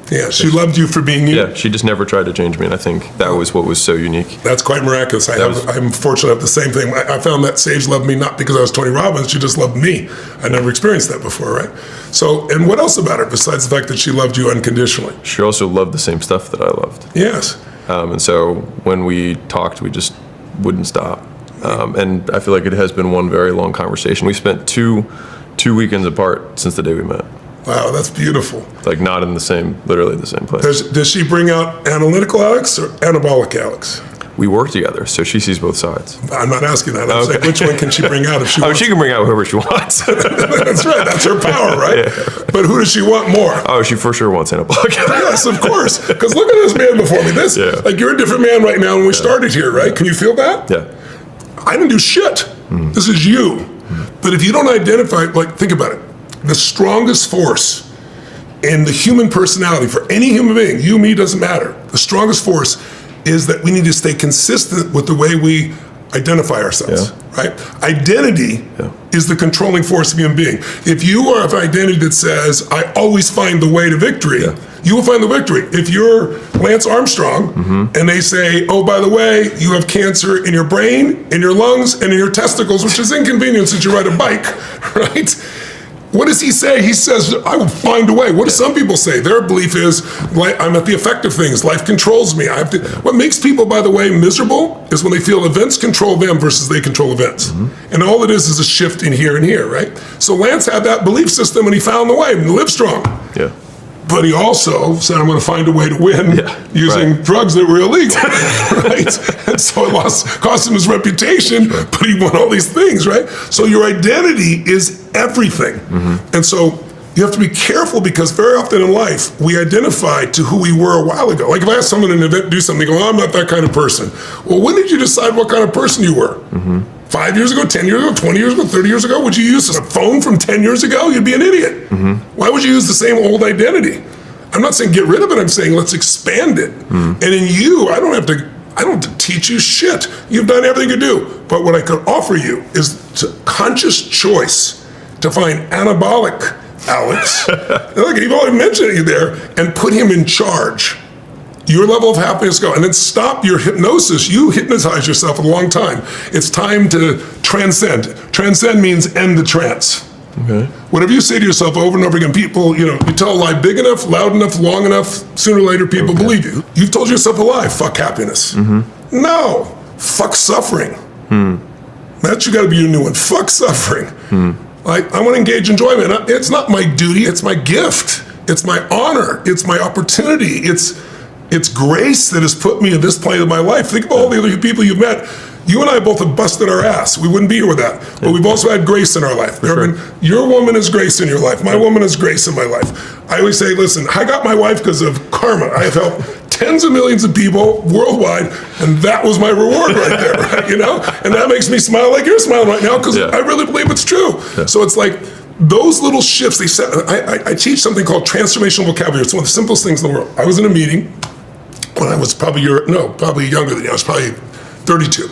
Yeah, she loved you for being you. Yeah, she just never tried to change me, and I think that was what was so unique. That's quite miraculous. I'm fortunate to have the same thing. I found that Sage loved me not because I was Tony Robbins, she just loved me. I never experienced that before, right? So, and what else about her besides the fact that she loved you unconditionally? She also loved the same stuff that I loved. Yes. And so when we talked, we just wouldn't stop. And I feel like it has been one very long conversation. We spent two weekends apart since the day we met. Wow, that's beautiful. Like not in literally the same place. Does she bring out analytical Alex or anabolic Alex? We work together, so she sees both sides. I'm not asking that. I'm saying, which one can she bring out if she wants? She can bring out whoever she wants. That's right. That's her power, right? Yeah. But who does she want more? Oh, she for sure wants anabolic. Yes, of course. Because look at this man before me. Like you're a different man right now when we started here, right? Can you feel that? Yeah. I didn't do shit. This is you. But if you don't identify, like, think about it. The strongest force in the human personality for any human being, you, me, doesn't matter. The strongest force is that we need to stay consistent with the way we identify ourselves, right? Identity is the controlling force of human being. If you are of an identity that says, I always find the way to victory, you will find the victory. If you're Lance Armstrong and they say, oh, by the way, you have cancer in your brain, in your lungs, and in your testicles, which is inconvenient since you ride a bike, right? What does he say? He says, I will find a way. What do some people say? Their belief is, I'm at the effect of things. Life controls me. What makes people, by the way, miserable is when they feel events control them versus they control events. And all it is a shift in here and here, right? So Lance had that belief system and he found the way and lived strong. Yeah. But he also said, I'm going to find a way to win using drugs that were illegal, right? And so it cost him his reputation, but he won all these things, right? So your identity is everything. And so you have to be careful because very often in life, we identify to who we were a while ago. Like if I asked someone in an event to do something, they go, I'm not that kind of person. Well, when did you decide what kind of person you were? 5 years ago, 10 years ago, 20 years ago, 30 years ago? Would you use a phone from 10 years ago? You'd be an idiot. Why would you use the same old identity? I'm not saying get rid of it, I'm saying let's expand it. And in you, I don't have to teach you shit. You've done everything you do. But what I could offer you is conscious choice to find anabolic Alex. Look, you've already mentioned it there, and put him in charge. Your level of happiness go, and then stop your hypnosis. You hypnotize yourself a long time. It's time to transcend. Transcend means end the trance. Whatever you say to yourself over and over again, people, you tell a lie big enough, loud enough, long enough, sooner or later people believe you. You've told yourself a lie, fuck happiness. No, fuck suffering. That's you gotta be your new one, fuck suffering. Like, I wanna engage enjoyment. It's not my duty, it's my gift. It's my honor, it's my opportunity. It's grace that has put me in this point of my life. Think of all the other people you've met. You and I both have busted our ass. We wouldn't be here with that. But we've also had grace in our life. Your woman is grace in your life. My woman is grace in my life. I always say, listen, I got my wife because of karma. I have helped tens of millions of people worldwide, and that was my reward right there, right? And that makes me smile like you're smiling right now because I really believe it's true. So it's like, those little shifts, I teach something called transformational vocabulary. It's one of the simplest things in the world. I was in a meeting when I was probably younger than you. I was probably 32.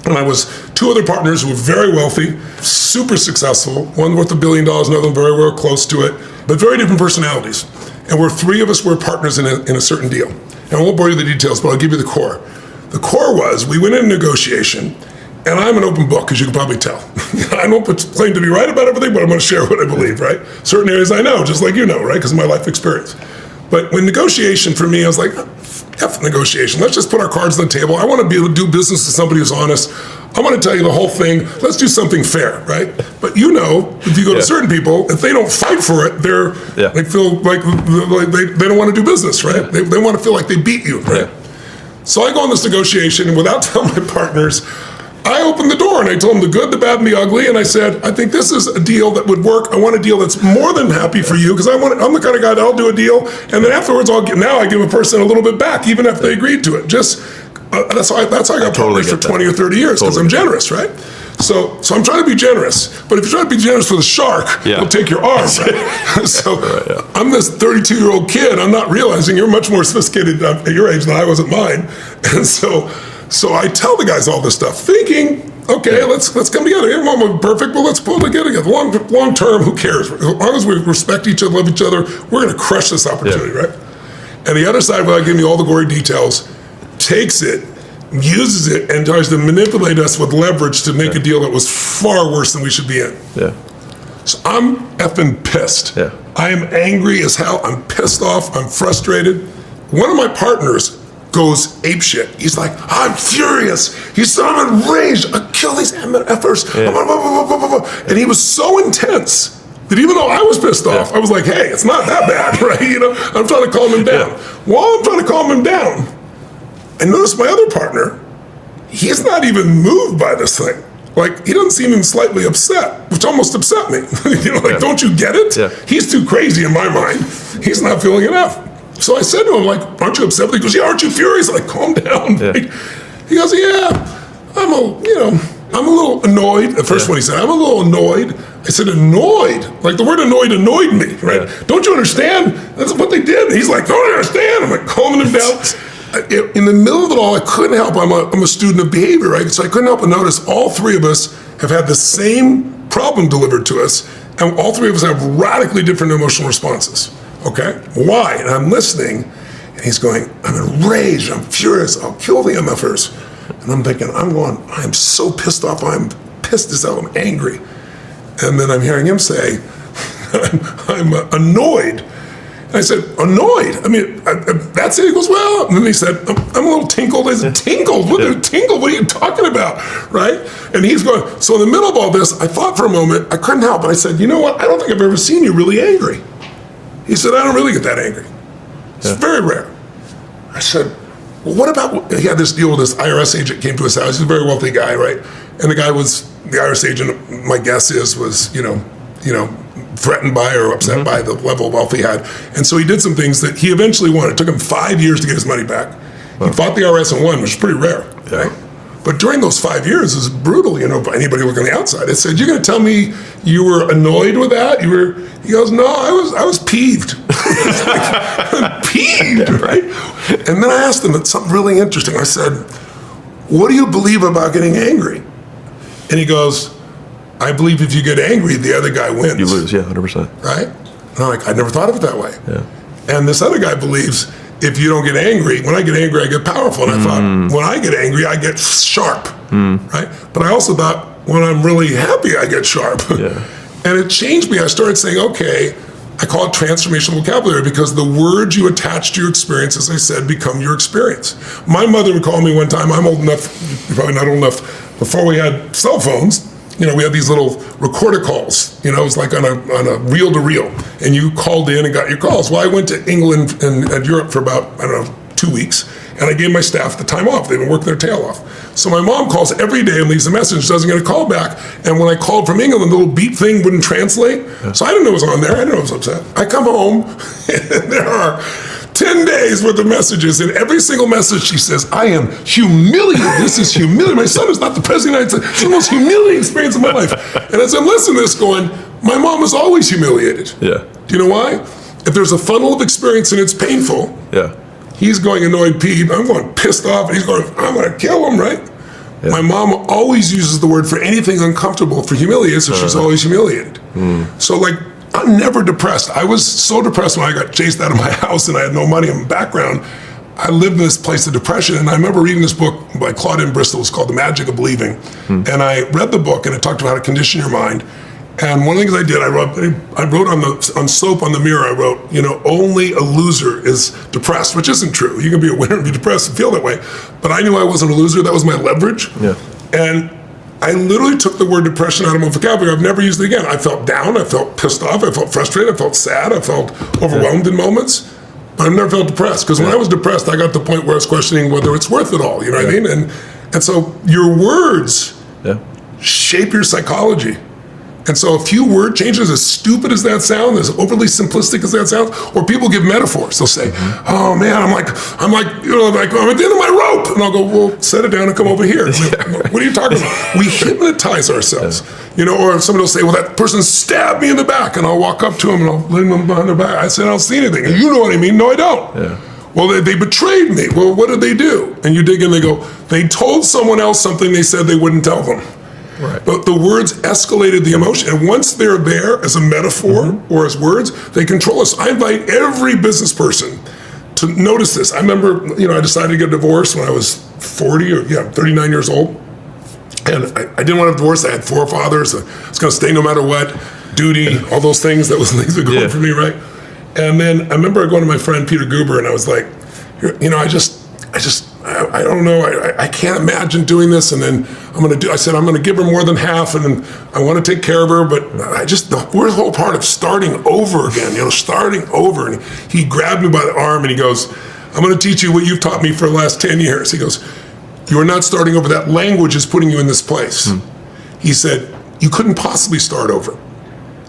And I was two other partners who were very wealthy, super successful, one worth $1 billion, another one very, very close to it, but very different personalities. And three of us were partners in a certain deal. And I won't bore you with the details, but I'll give you the core. The core was, we went in negotiation, and I'm an open book, as you can probably tell. I don't claim to be right about everything, but I'm going to share what I believe, right? Certain areas I know, just like you know, right? Because of my life experience. But when negotiation, for me, I was like, F negotiation. Let's just put our cards on the table. I want to be able to do business with somebody who's honest. I want to tell you the whole thing. Let's do something fair, right? But you know, if you go to certain people, if they don't fight for it, they feel like they don't want to do business, right? They want to feel like they beat you, right? So I go on this negotiation, and without telling my partners, I opened the door and I told them the good, the bad, and the ugly, and I said, I think this is a deal that would work. I want a deal that's more than happy for you, because I'm the kind of guy that'll do a deal, and then afterwards I give a person a little bit back, even if they agreed to it. That's how I got partners for 20 or 30 years, because I'm generous, right? So I'm trying to be generous, but if you're trying to be generous with a shark, he'll take your arm, right? So I'm this 32-year-old kid. I'm not realizing you're much more sophisticated at your age than I was at mine, and so I tell the guys all this stuff, thinking, okay, let's come together. Everyone was perfect, but let's pull together. Long term, who cares? As long as we respect each other, love each other, we're going to crush this opportunity, right? And the other side, without giving you all the gory details, takes it, uses it, and tries to manipulate us with leverage to make a deal that was far worse than we should be in. So I'm effing pissed. I am angry as hell. I'm pissed off. I'm frustrated. One of my partners goes apeshit. He's like, I'm furious. He said, I'm enraged. I kill these MFers. And he was so intense that even though I was pissed off, I was like, hey, it's not that bad, right? You know, I'm trying to calm him down. While I'm trying to calm him down, I noticed my other partner, he's not even moved by this thing. Like, he doesn't seem even slightly upset, which almost upset me. You know, like, don't you get it? He's too crazy in my mind. He's not feeling enough. So I said to him, like, aren't you upset? He goes, yeah, aren't you furious? I'm like, calm down. Like, he goes, yeah, I'm a little annoyed. The first one he said, I'm a little annoyed. I said, annoyed? Like, the word annoyed me, right? Don't you understand? That's what they did. And he's like, don't you understand? I'm like, calming him down. In the middle of it all, I couldn't help. I'm a student of behavior, right? So I couldn't help but notice all three of us have had the same problem delivered to us, and all three of us have radically different emotional responses. Okay? Why? And I'm listening, and he's going, I'm enraged, I'm furious, I'll kill the MFers. And I'm thinking, I am so pissed off, I'm pissed as hell, I'm angry. And then I'm hearing him say, I'm annoyed. And I said, annoyed? I mean, that's it? He goes, well, and then he said, I'm a little tinkled. I said, tinkled? What are you talking about, right? And he's going, so in the middle of all this, I thought for a moment, I couldn't help, but I said, you know what, I don't think I've ever seen you really angry. He said, I don't really get that angry. It's very rare. I said, well, what about, he had this deal with this IRS agent came to his house. He's a very wealthy guy, right? And the IRS agent, my guess was, you know, threatened by or upset by the level of wealth he had. And so he did some things that he eventually won. It took him 5 years to get his money back. He fought the IRS and won, which is pretty rare, right? But during those 5 years, it was brutal, you know, by anybody looking on the outside. It said, you're going to tell me you were annoyed with that? He goes, no, I was peeved. Like, peeved, right? And then I asked him something really interesting. I said, what do you believe about getting angry? And he goes, I believe if you get angry, the other guy wins. You lose, 100%. Right? And I'm like, I never thought of it that way. And this other guy believes if you don't get angry, when I get angry, I get powerful. And I thought, when I get angry, I get sharp, right? But I also thought, when I'm really happy, I get sharp. And it changed me. I started saying, okay, I call it transformational vocabulary because the words you attach to your experience, as I said, become your experience. My mother would call me one time, I'm old enough, you're probably not old enough, before we had cell phones, you know, we had these little recorder calls, you know, it was like on a reel-to-reel, and you called in and got your calls. Well, I went to England and Europe for about, I don't know, 2 weeks, and I gave my staff the time off. They've been working their tail off. So my mom calls every day and leaves a message, doesn't get a call back, and when I called from England, the little beep thing wouldn't translate, so I didn't know it was on there, I didn't know I was upset. I come home, and there are 10 days worth of messages, and every single message she says, I am humiliated. This is humiliating. My son is not the president of the United States. It's the most humiliating experience of my life. And as I'm listening to this going, my mom is always humiliated. Do you know why? If there's a funnel of experience and it's painful, he's going annoyed, peeved, I'm going pissed off, and he's going, I'm going to kill him, right? Yeah. My mom always uses the word for anything uncomfortable for humiliated, so she's always humiliated. So like, I'm never depressed. I was so depressed when I got chased out of my house and I had no money in my background. I lived in this place of depression, and I remember reading this book by Claudine Bristol. It's called The Magic of Believing. And I read the book, and it talked about how to condition your mind. And one of the things I did, I wrote on soap on the mirror, I wrote, only a loser is depressed, which isn't true. You can be a winner and be depressed and feel that way. But I knew I wasn't a loser. That was my leverage. Yeah. And I literally took the word depression out of my vocabulary. I've never used it again. I felt down. I felt pissed off. I felt frustrated. I felt sad. I felt overwhelmed in moments. But I've never felt depressed, because when I was depressed, I got to the point where I was questioning whether it's worth it all. You know what I mean? And so your words shape your psychology. And so a few word changes, as stupid as that sounds, as overly simplistic as that sounds, or people give metaphors. They'll say, "Oh man, I'm like, I'm at the end of my rope," and I'll go, "Well, set it down and come over here." What are you talking about? We hypnotize ourselves, Or somebody will say, "Well, that person stabbed me in the back," and I'll walk up to him and I'll lean them behind their back. I said, "I don't see anything." And you know what I mean? No, I don't. Yeah. Well, they betrayed me. Well, what did they do? And you dig in, they go, they told someone else something they said they wouldn't tell them. Right. But the words escalated the emotion. And once they're there as a metaphor or as words, they control us. I invite every business person to notice this. I remember, I decided to get a divorce when I was 39 years old. And I didn't want to have a divorce. I had 4 fathers. I was going to stay no matter what. Duty, all those things. That was things that were going for me, right? And then I remember going to my friend Peter Goober, and I was like, I don't know. I can't imagine doing this. And then I said, I'm going to give her more than half, and then I want to take care of her. But we're the whole part of starting over again, starting over. And he grabbed me by the arm and he goes, "I'm going to teach you what you've taught me for the last 10 years. He goes, "You are not starting over. That language is putting you in this place." He said, "You couldn't possibly start over."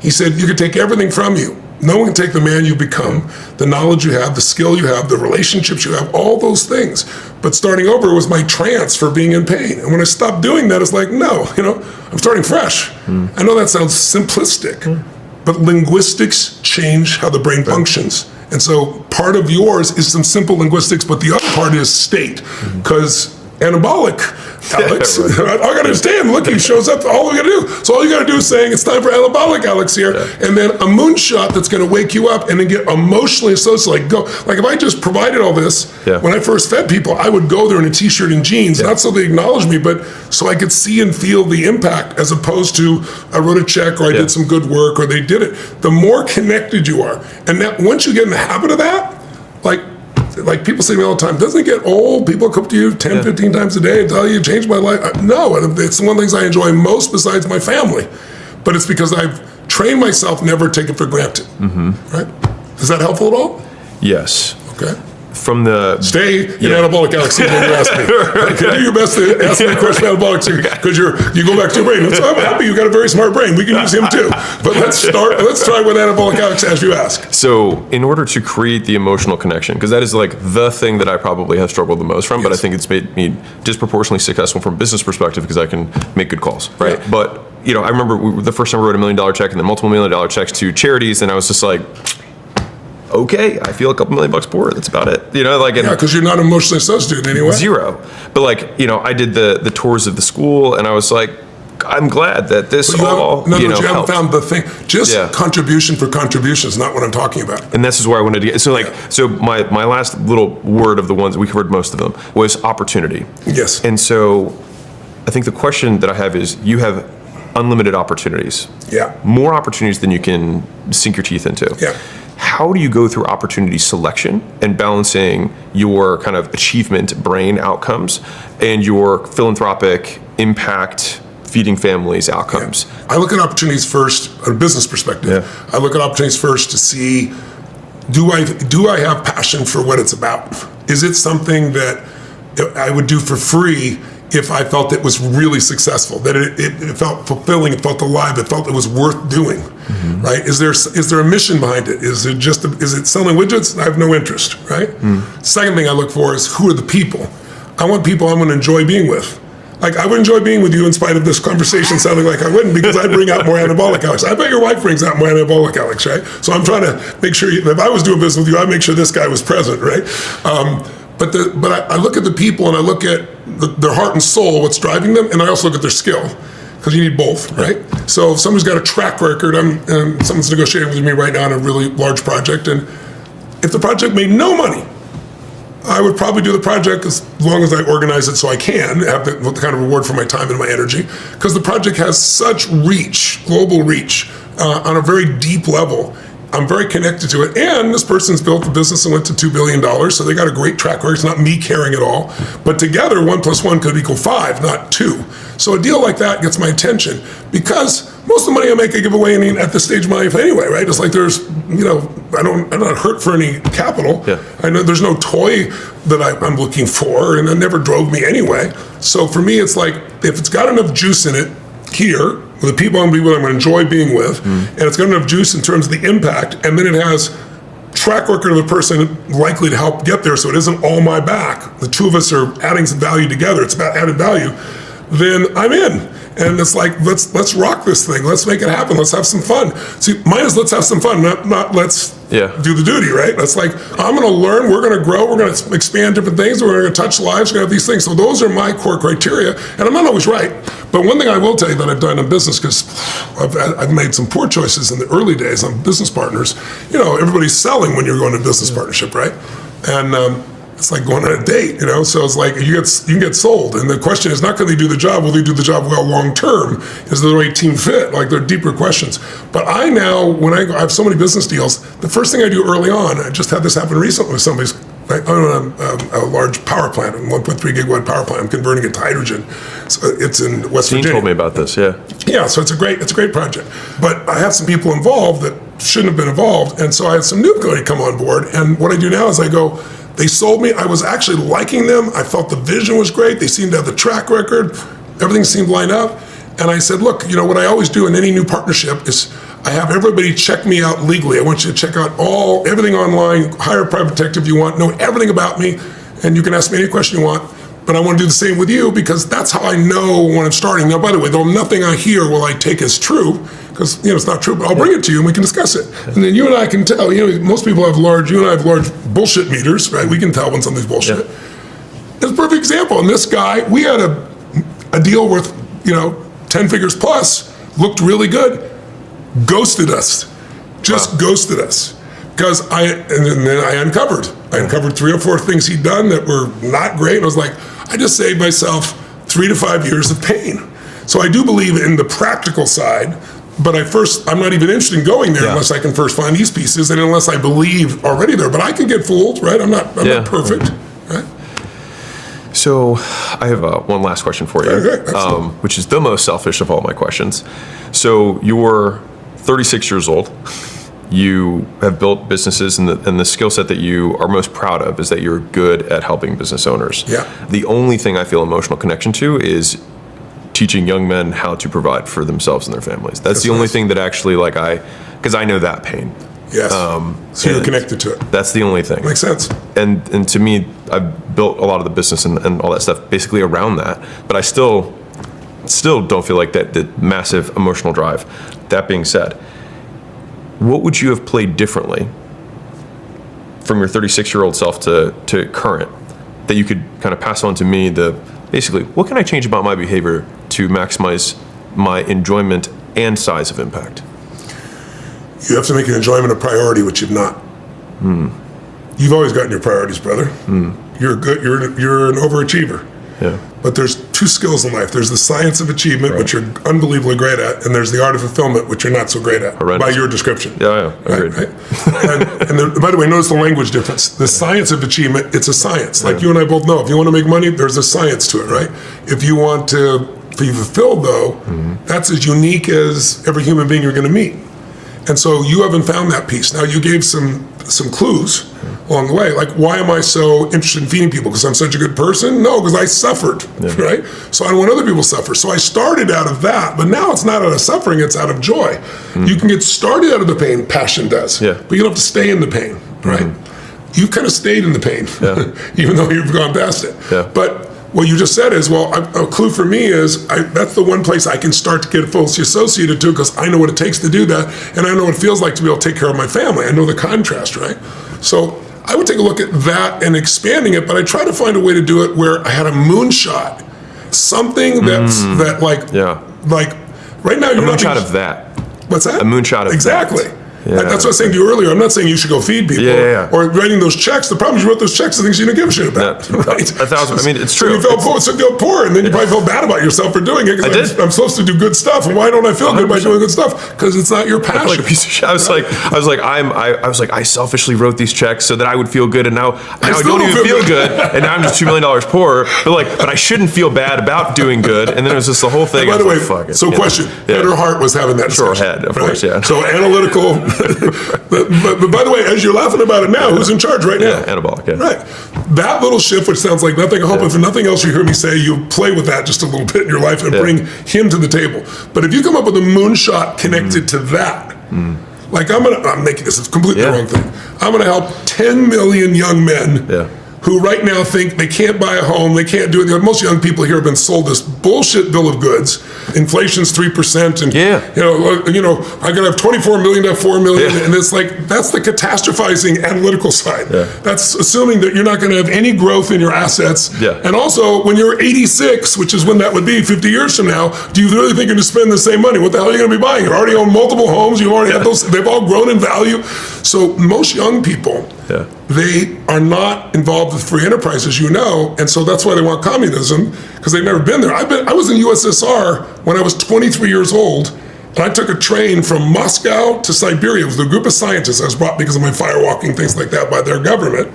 He said, "You could take everything from you. No one can take the man you've become, the knowledge you have, the skill you have, the relationships you have, all those things. But starting over was my trance for being in pain. And when I stopped doing that, it's like, no, I'm starting fresh." I know that sounds simplistic, but linguistics change how the brain functions. And so part of yours is some simple linguistics, but the other part is state. Because anabolic Alex, I got to understand, look, he shows up, all we got to do. So all you got to do is saying, "It's time for anabolic Alex here," and then a moonshot that's going to wake you up and then get emotionally associated. Like if I just provided all this, when I first fed people, I would go there in a t-shirt and jeans, not so they acknowledge me, but so I could see and feel the impact, as opposed to I wrote a check or I did some good work or they did it. The more connected you are, and that once you get in the habit of that, like people say to me all the time, doesn't it get old? People come to you 10, 15 times a day and tell you, "You changed my life." No, it's one of the things I enjoy most besides my family. But it's because I've trained myself never to take it for granted. Right? Is that helpful at all? Yes. Okay. From the stay in anabolic Alex when you ask me. Do your best to ask me a question about anabolic because you go back to your brain. So I'm happy you got a very smart brain. We can use him too. But let's try with anabolic Alex as you ask. So in order to create the emotional connection, because that is like the thing that I probably have struggled the most from, but I think it's made me disproportionately successful from a business perspective because I can make good calls, right? Yeah. But I remember the first time I wrote $1 million check and then multiple $1 million checks to charities, and I was just like, okay, I feel a couple $1 million poorer. That's about it. Because you're not emotionally associated anyway. Zero. But I did the tours of the school, and I was like, I'm glad that this all, you haven't found the thing. Just contribution for contribution is not what I'm talking about. And this is where I wanted to get. So my last little word of the ones, we covered most of them, was opportunity. Yes. And so I think the question that I have is, you have unlimited opportunities. Yeah. More opportunities than you can sink your teeth into. Yeah. How do you go through opportunity selection and balancing your kind of achievement brain outcomes and your philanthropic impact feeding families outcomes? Yeah. I look at opportunities first, on a business perspective. Yeah. I look at opportunities first to see, do I have passion for what it's about? Is it something that I would do for free if I felt it was really successful, that it felt fulfilling, it felt alive, it felt it was worth doing, right? Is there a mission behind it? Is it selling widgets? I have no interest, right? Second thing I look for is, who are the people? I want people I'm going to enjoy being with. Like, I would enjoy being with you in spite of this conversation sounding like I wouldn't, because I bring out more anabolic Alex. I bet your wife brings out more anabolic Alex, right? So I'm trying to make sure, if I was doing business with you, I'd make sure this guy was present, right? But I look at the people and I look at their heart and soul, what's driving them, and I also look at their skill, because you need both, right? So if somebody's got a track record, someone's negotiating with me right now on a really large project, and if the project made no money, I would probably do the project as long as I organize it so I can have the kind of reward for my time and my energy, because the project has such reach, global reach, on a very deep level. I'm very connected to it, and this person's built a business and went to $2 billion, so they got a great track record. It's not me caring at all, but together 1 + 1 could equal 5, not 2. So a deal like that gets my attention, because most of the money I make I give away at this stage of my life anyway, right? It's like there's, I'm not hurt for any capital. Yeah. I know there's no toy that I'm looking for, and it never drove me anyway. So for me, it's like, if it's got enough juice in it here, with the people I'm going to enjoy being with, and it's got enough juice in terms of the impact, and then it has track record of the person likely to help get there, so it isn't all my back. The two of us are adding some value together. It's about added value. Then I'm in. And it's like, let's rock this thing. Let's make it happen. Let's have some fun. See, mine is let's have some fun, not let's do the duty, right? That's like, I'm going to learn, we're going to grow, we're going to expand different things, we're going to touch lives, we're going to have these things. So those are my core criteria, and I'm not always right. But one thing I will tell you that I've done in business, because I've made some poor choices in the early days on business partners. Everybody's selling when you're going to business partnership, right? And it's like going on a date, so it's like you can get sold, and the question is not, can they do the job, will they do the job well long term, is the right team fit? Like, they're deeper questions. But I now, when I have so many business deals, the first thing I do early on, I just had this happen recently with somebody's, I own a large power plant, a 1.3 gigawatt power plant. I'm converting it to hydrogen. So it's in West Virginia. Dean told me about this, yeah. Yeah, so it's a great project. But I have some people involved that shouldn't have been involved, and so I had some new people come on board, and what I do now is I go, they sold me. I was actually liking them. I felt the vision was great. They seemed to have the track record. Everything seemed lined up. And I said, look, what I always do in any new partnership is I have everybody check me out legally. I want you to check out everything online, hire a private detective you want, know everything about me, and you can ask me any question you want. But I want to do the same with you, because that's how I know when I'm starting. Now, by the way, though, nothing I hear will I take as true, because it's not true, but I'll bring it to you and we can discuss it. And then you and I can tell, most people have you and I have large bullshit meters, right? We can tell when something's bullshit. Yeah. It's a perfect example. And this guy, we had a deal worth, 10 figures plus, looked really good, ghosted us, ghosted us. Because and then I uncovered 3 or 4 things he'd done that were not great. And I was like, I just saved myself 3 to 5 years of pain. So I do believe in the practical side, but I'm not even interested in going there unless I can first find these pieces, and unless I believe already there. But I can get fooled, right? I'm not perfect, right? So I have one last question for you, which is the most selfish of all my questions. So you're 36 years old. You have built businesses, and the skill set that you are most proud of is that you're good at helping business owners. Yeah. The only thing I feel emotional connection to is teaching young men how to provide for themselves and their families. That's the only thing that actually, because I know that pain. Yes. So you're connected to it. That's the only thing. Makes sense. And to me, I've built a lot of the business and all that stuff basically around that. But I still don't feel like that massive emotional drive. That being said, what would you have played differently from your 36-year-old self to current that you could kind of pass on to me? Basically, what can I change about my behavior to maximize my enjoyment and size of impact? You have to make an enjoyment a priority, which you've not. You've always gotten your priorities, brother. You're an overachiever. Yeah. But there's 2 skills in life. There's the science of achievement, which you're unbelievably great at, and there's the art of fulfillment, which you're not so great at, by your description. Yeah, agreed. Right? and by the way, notice the language difference. The science of achievement, it's a science. Like you and I both know, if you want to make money, there's a science to it, right? If you want to be fulfilled, though, that's as unique as every human being you're going to meet. And so you haven't found that piece. Now, you gave some clues along the way. Like, why am I so interested in feeding people? Because I'm such a good person? No, because I suffered, right? So I don't want other people to suffer. So I started out of that, but now it's not out of suffering, it's out of joy. You can get started out of the pain, passion does, but you don't have to stay in the pain, right? You've kind of stayed in the pain, even though you've gone past it. But what you just said is, a clue for me is that's the one place I can start to get fully associated to, because I know what it takes to do that, and I know what it feels like to be able to take care of my family. I know the contrast, right? So I would take a look at that and expanding it, but I try to find a way to do it where I had a moonshot, something that's like right now you're a moonshot of that. What's that? A moonshot of exactly. that. Yeah. That's what I was saying to you earlier. I'm not saying you should go feed people or writing those checks. The problem is you wrote those checks to things you don't give a shit about. Right? It's true. So you felt poor, and then you probably felt bad about yourself for doing it. Because I'm supposed to do good stuff, and why don't I feel 100%. Good by doing good stuff? Because it's not your passion. I feel like a piece of shit. I was like, I selfishly wrote these checks so that I would feel good, and now I don't even feel good, and now I'm just $2 million poorer. But I shouldn't feel bad about doing good. And then it was just the whole thing. By the way, question: head or heart was having that discussion? Sure, head, of course, yeah. So analytical. But by the way, as you're laughing about it now, who's in charge right now? Yeah, anabolic, yeah. Right. That little shift, which sounds like nothing, I hope if nothing else you hear me say, you play with that just a little bit in your life and bring him to the table. But if you come up with a moonshot connected to that, like I'm making this a completely wrong thing. I'm going to help 10 million young men who right now think they can't buy a home, they can't do it. Most young people here have been sold this bullshit bill of goods. Inflation's 3%, and I gotta have 24 million to have 4 million, and it's like that's the catastrophizing analytical side. That's assuming that you're not going to have any growth in your assets. And also, when you're 86, which is when that would be 50 years from now, do you really think you're going to spend the same money? What the hell are you going to be buying? You already own multiple homes. You already have those. They've all grown in value. So most young people. They are not involved with free enterprise, as you know, and so that's why they want communism, because they've never been there. I was in USSR when I was 23 years old, and I took a train from Moscow to Siberia with a group of scientists I was brought because of my firewalking, things like that, by their government,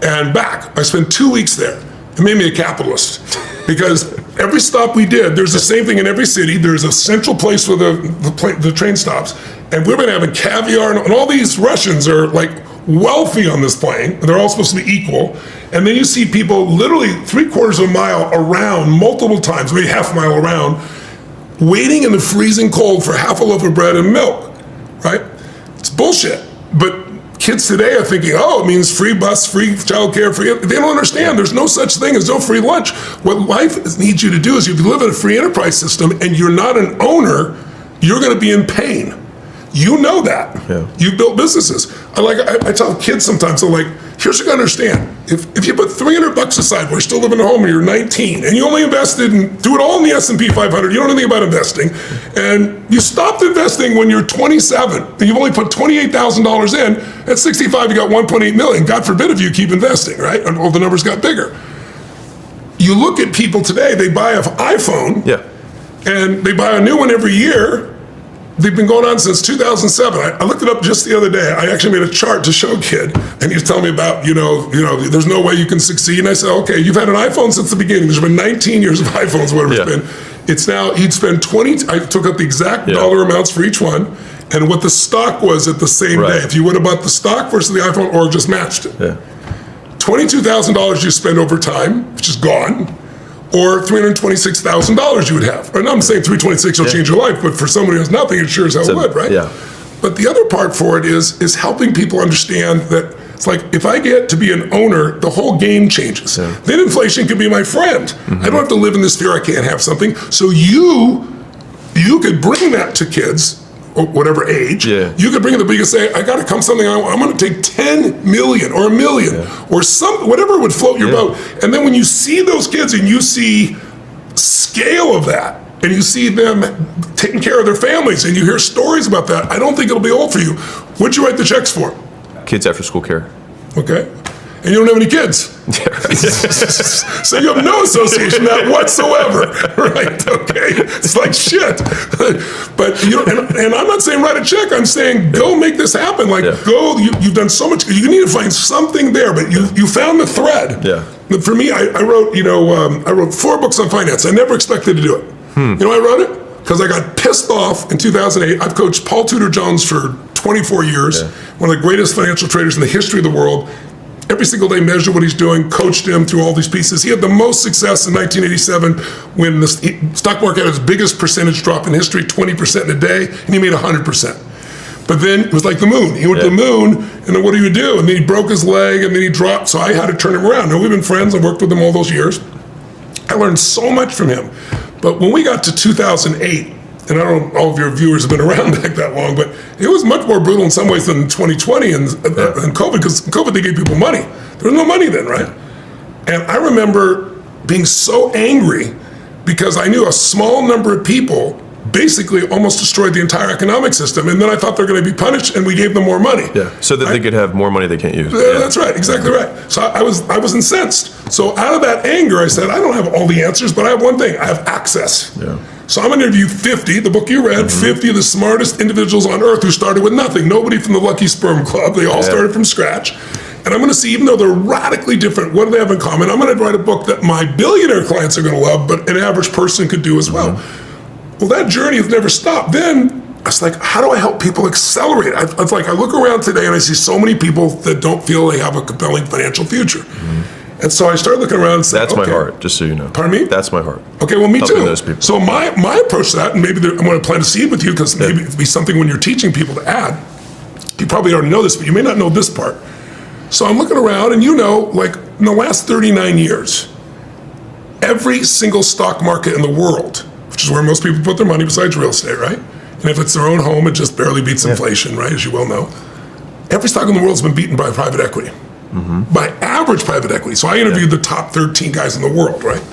and back. I spent 2 weeks there. It made me a capitalist, because every stop we did, there's the same thing in every city. There's a central place where the train stops, and we've been having caviar, and all these Russians are like wealthy on this plane, and they're all supposed to be equal. And then you see people literally 3/4 of a mile around, multiple times, maybe half a mile around, waiting in the freezing cold for half a loaf of bread and milk, right? It's bullshit. But kids today are thinking, it means free bus, free childcare, free. They don't understand. There's no such thing as no free lunch. What life needs you to do is, if you live in a free enterprise system and you're not an owner, you're going to be in pain. You know that. You've built businesses. I tell kids sometimes, I'm like, here's what you gotta understand. If you put $300 aside while you're still living at home and you're 19, and you only invested and threw it all in the S&P 500, you don't know anything about investing, and you stopped investing when you're 27, and you've only put $28,000 in, at 65 you got 1.8 million. God forbid if you keep investing, right? And all the numbers got bigger. You look at people today, they buy an iPhone, and they buy a new one every year. They've been going on since 2007. I looked it up just the other day. I actually made a chart to show a kid, and he was telling me about, there's no way you can succeed. And I said, okay, you've had an iPhone since the beginning. There's been 19 years of iPhones, whatever it's been. It's now, he'd spend 20, I took up the exact dollar amounts for each one, and what the stock was at the same day. If you would have bought the stock versus the iPhone, or just matched it. $22,000 you spend over time, which is gone, or $326,000 you would have. And I'm saying 326 will change your life, but for somebody who has nothing, it sure as hell would, right? But the other part for it is helping people understand that it's like, if I get to be an owner, the whole game changes. Then inflation can be my friend. I don't have to live in this fear I can't have something. So you could bring that to kids, or whatever age, you could bring it to the, you could say, I got to come something, I'm going to take 10 million or a million or whatever would float your boat. And then when you see those kids and you see scale of that, and you see them taking care of their families, and you hear stories about that, I don't think it'll be old for you. What'd you write the checks for? Kids after school care. Okay. And you don't have any kids. So you have no association with that whatsoever, right? Okay, it's like shit. But and I'm not saying write a check. I'm saying go make this happen. Like go. You've done so much. You need to find something there. But you found the thread. But for me, I wrote I wrote 4 books on finance. I never expected to do it. You know why I wrote it? Because I got pissed off in 2008. I've coached Paul Tudor Jones for 24 years, one of the greatest financial traders in the history of the world. Every single day measured what he's doing, coached him through all these pieces. He had the most success in 1987 when the stock market had its biggest percentage drop in history, 20% in a day, and he made 100%. But then it was like the moon. He went to the moon, and then what do you do? And then he broke his leg, and then he dropped, so I had to turn him around. Now, we've been friends. I worked with him all those years. I learned so much from him. But when we got to 2008, and I don't know all of your viewers have been around back that long, but it was much more brutal in some ways than 2020 and COVID, because COVID, they gave people money. There was no money then, right? And I remember being so angry because I knew a small number of people basically almost destroyed the entire economic system, and then I thought they're going to be punished, and we gave them more money. Yeah, so that they could have more money they can't use. That's right, exactly right. So I was incensed. So out of that anger, I said, I don't have all the answers, but I have one thing: I have access. Yeah. So I'm going to interview 50, the book you read, 50 of the smartest individuals on earth who started with nothing. Nobody from the Lucky Sperm Club. They all started from scratch. And I'm going to see, even though they're radically different, what do they have in common? I'm going to write a book that my billionaire clients are going to love, but an average person could do as well. Well, that journey has never stopped. Then I was like, how do I help people accelerate? I look around today and I see so many people that don't feel they have a compelling financial future. And so I started looking around and said, that's my heart, just so you know. Pardon me? That's my heart. Okay, well, me Helping too. those people. So my approach to that, and maybe I'm going to plant a seed with you, because maybe it'd be something when you're teaching people to add. You probably already know this, but you may not know this part. So I'm looking around, and like in the last 39 years, every single stock market in the world, which is where most people put their money besides real estate, right? And if it's their own home, it just barely beats inflation, right, as you well know. Every stock in the world has been beaten by private equity. By average private equity. So I interviewed the top 13 guys in the world, right?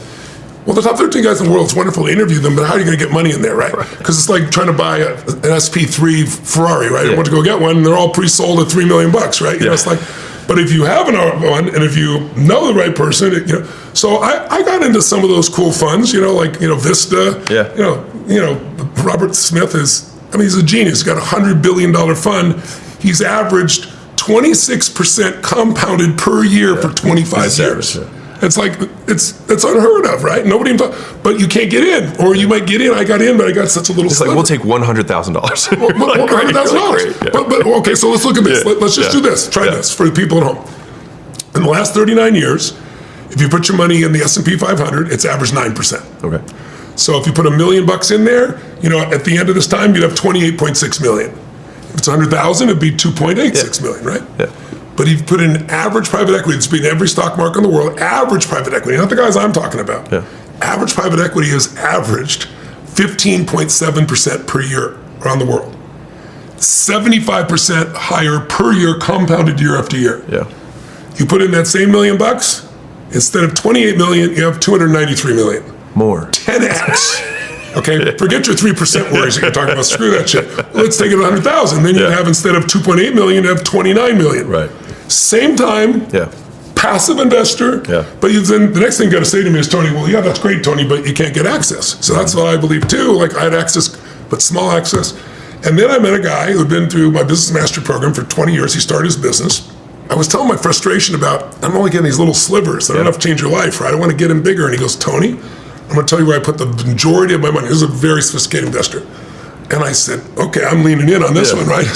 Well, the top 13 guys in the world, it's wonderful to interview them, but how are you going to get money in there, right? Because it's like trying to buy an SP3 Ferrari, right? I want to go get one, and they're all pre-sold at $3 million, right? You know, it's like, but if you have one, and if you know the right person, so I got into some of those cool funds, like Vista. Robert Smith he's a genius. He's got $100 billion fund. He's averaged 26% compounded per year for 25 years. It's like, it's unheard of, right? Nobody, but you can't get in, or you might get in. I got in, but I got such a little. It's like, we'll take $100,000. $100,000. But okay, so let's look at this. Let's just do this. Try this for the people at home. In the last 39 years, if you put your money in the S&P 500, it's averaged 9%. Okay. So if you put $1 million in there, at the end of this time, you'd have 28.6 million. If it's 100,000, it'd be 2.86 million, right? Yeah. But if you put in average private equity, it's been every stock market in the world, average private equity, not the guys I'm talking about. Yeah. Average private equity has averaged 15.7% per year around the world. 75% higher per year, compounded year after year. Yeah. You put in that same $1 million, instead of 28 million, you have 293 million. More. 10x. Okay, forget your 3% worries that you're talking about. Screw that shit. Let's take it to 100,000. Then you have, instead of 2.8 million, you have 29 million. Right. Same time. Yeah. Passive investor. Yeah. But then the next thing you got to say to me is, Tony, well, yeah, that's great, Tony, but you can't get access. So that's what I believe too. Like, I had access, but small access. And then I met a guy who had been through my business mastery program for 20 years. He started his business. I was telling my frustration about, I'm only getting these little slivers. They're not enough to change your life, right? I want to get him bigger. And he goes, Tony, I'm going to tell you where I put the majority of my money. This is a very sophisticated investor. And I said, okay, I'm leaning in on this one, right?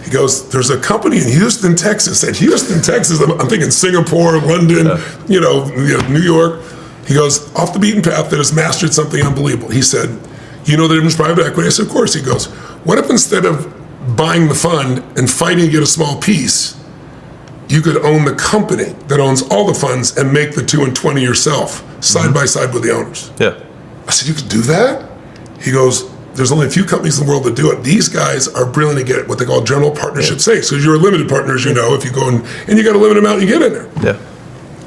He goes, there's a company in Houston, Texas. At Houston, Texas, I'm thinking Singapore, London, New York. He goes, off the beaten path, that has mastered something unbelievable. He said, you know the difference in private equity? I said, of course. He goes, what if instead of buying the fund and fighting to get a small piece, you could own the company that owns all the funds and make the 2 and 20 yourself, side by side with the owners? Yeah. I said, you could do that? He goes, there's only a few companies in the world that do it. These guys are brilliant to get what they call general partnership stakes. So you're a limited partner, as you know, if you go and you got a limited amount, you get in there. Yeah.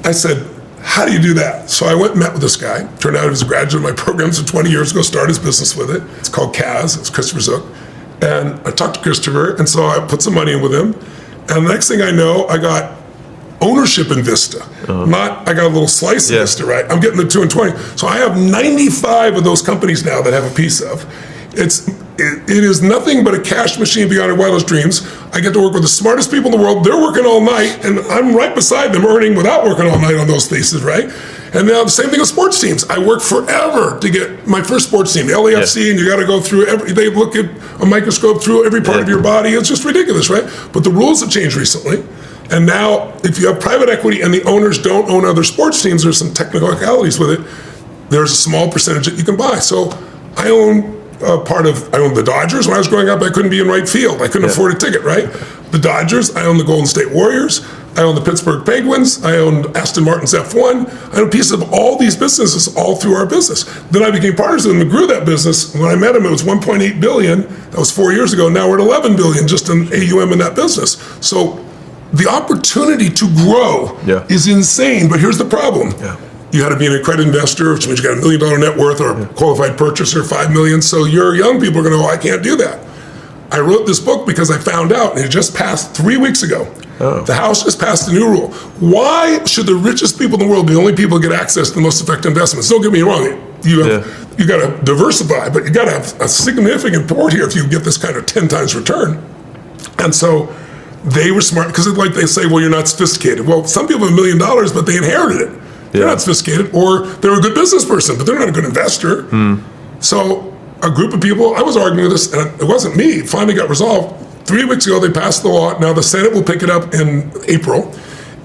I said, how do you do that? So I went and met with this guy. Turned out he was a graduate of my program, so 20 years ago, started his business with it. It's called Kaz, it's Christopher Zook. And I talked to Christopher, and so I put some money in with him. And the next thing I know, I got ownership in Vista. I got a little slice of Vista, right? I'm getting the 2 and 20. So I have 95 of those companies now that I have a piece of. It is nothing but a cash machine beyond our wildest dreams. I get to work with the smartest people in the world. They're working all night, and I'm right beside them earning without working all night on those pieces, right? And now the same thing with sports teams. I worked forever to get my first sports team, the LAFC, and you got to go through they look at a microscope through every part of your body. It's just ridiculous, right? But the rules have changed recently. And now, if you have private equity and the owners don't own other sports teams, there's some technicalities with it. There's a small percentage that you can buy. So I own I owned the Dodgers. When I was growing up, I couldn't be in right field. I couldn't afford a ticket, right? The Dodgers, I owned the Golden State Warriors, I owned the Pittsburgh Penguins, I owned Aston Martin's F1, I owned pieces of all these businesses all through our business. Then I became partners with him and grew that business. When I met him, it was 1.8 billion. That was 4 years ago. Now we're at 11 billion just in AUM in that business. So the opportunity to grow is insane, but here's the problem. You had to be an accredited investor, which means you got $1 million net worth, or a qualified purchaser, 5 million. So your young people are going to go, I can't do that. I wrote this book because I found out, and it just passed 3 weeks ago. The House just passed a new rule. Why should the richest people in the world be the only people who get access to the most effective investments? Don't get me wrong. You got to diversify, but you got to have a significant port here if you get this kind of 10 times return. And so they were smart, because it's like they say, well, you're not sophisticated. Well, some people have $1 million, but they inherited it. They're not sophisticated, or they're a good business person, but they're not a good investor. So a group of people, I was arguing this, and it wasn't me, it finally got resolved. 3 weeks ago, they passed the law. Now the Senate will pick it up in April.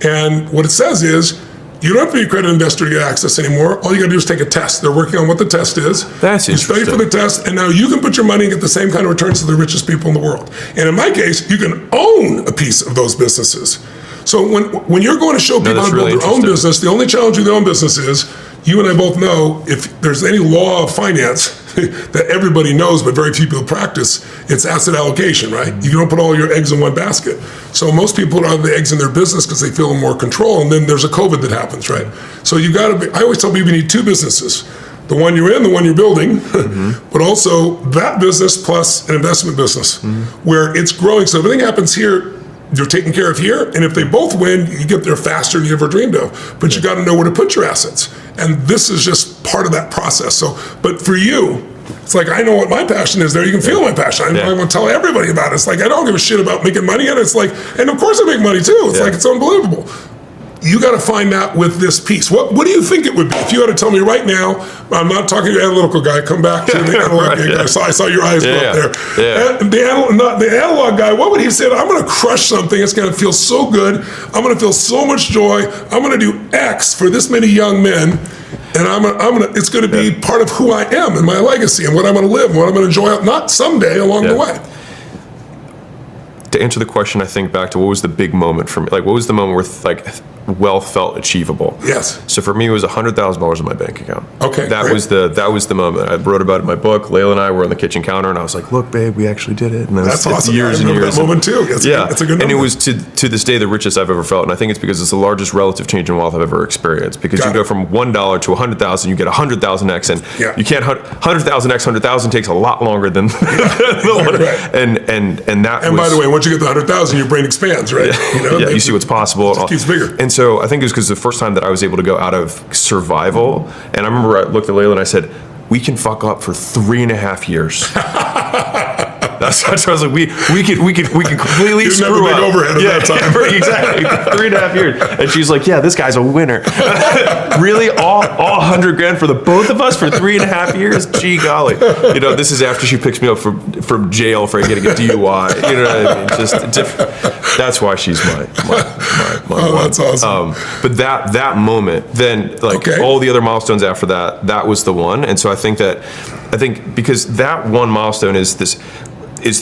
And what it says is, you don't have to be a accredited investor to get access anymore. All you got to do is take a test. They're working on what the test is. That's interesting. You study for the test, and now you can put your money and get the same kind of returns as the richest people in the world. And in my case, you can own a piece of those businesses. So when you're going to show people how to build their own business, the only challenge with their own business is, you and I both know, if there's any law of finance that everybody knows but very few people practice, it's asset allocation, right? You don't put all your eggs in one basket. So most people put all the eggs in their business because they feel more control, and then there's a COVID that happens, right? So you got to be, I always tell people you need two businesses. The one you're in, the one you're building, but also that business plus an investment business where it's growing. So everything happens here, you're taken care of here, and if they both win, you get there faster than you ever dreamed of. But you got to know where to put your assets, and this is just part of that process. So, but for you, it's like, I know what my passion is there. You can feel my passion. I'm going to tell everybody about it. It's like, I don't give a shit about making money, and it's like, and of course I make money too. It's like, it's unbelievable. You got to find that with this piece. What do you think it would be? If you had to tell me right now, I'm not talking to your analytical guy, come back to the analog guy. I saw your eyes go up there. The analog guy, what would he say? I'm going to crush something. It's going to feel so good. I'm going to feel so much joy. I'm going to do X for this many young men. And it's going to be part of who I am and my legacy and what I'm going to live and what I'm going to enjoy, not someday along the way. To answer the question, I think back to what was the big moment for me? Like, what was the moment where wealth felt achievable? Yes. So for me, it was $100,000 in my bank account. Okay. That was the moment. I wrote about it in my book. Layla and I were on the kitchen counter, and I was like, "Look, babe, we actually did it." And that's awesome. Years I remember that moment too. It's a good number. And it was to this day the richest I've ever felt, and I think it's because it's the largest relative change in wealth I've ever experienced. Because you go from $1 to 100,000, you get 100,000x, and you can't 100,000x 100,000 takes a lot longer than the one. Right. And that. And by the way, once you get the 100,000, your brain expands, right? You see what's possible. It just keeps bigger. And so I think it was because the first time that I was able to go out of survival, and I remember I looked at Layla and I said, we can fuck up for 3.5 years. That's what I was like, we can completely screw up. Overhead at that time. Exactly. 3.5 years. And she's like, yeah, this guy's a winner. Really? All 100 grand for the both of us for 3.5 years? Gee golly. This is after she picks me up from jail for getting a DUI. You know what I mean? Just that's why she's my one. That's awesome. But that moment, then all the other milestones after that was the one. And so I think because that one milestone is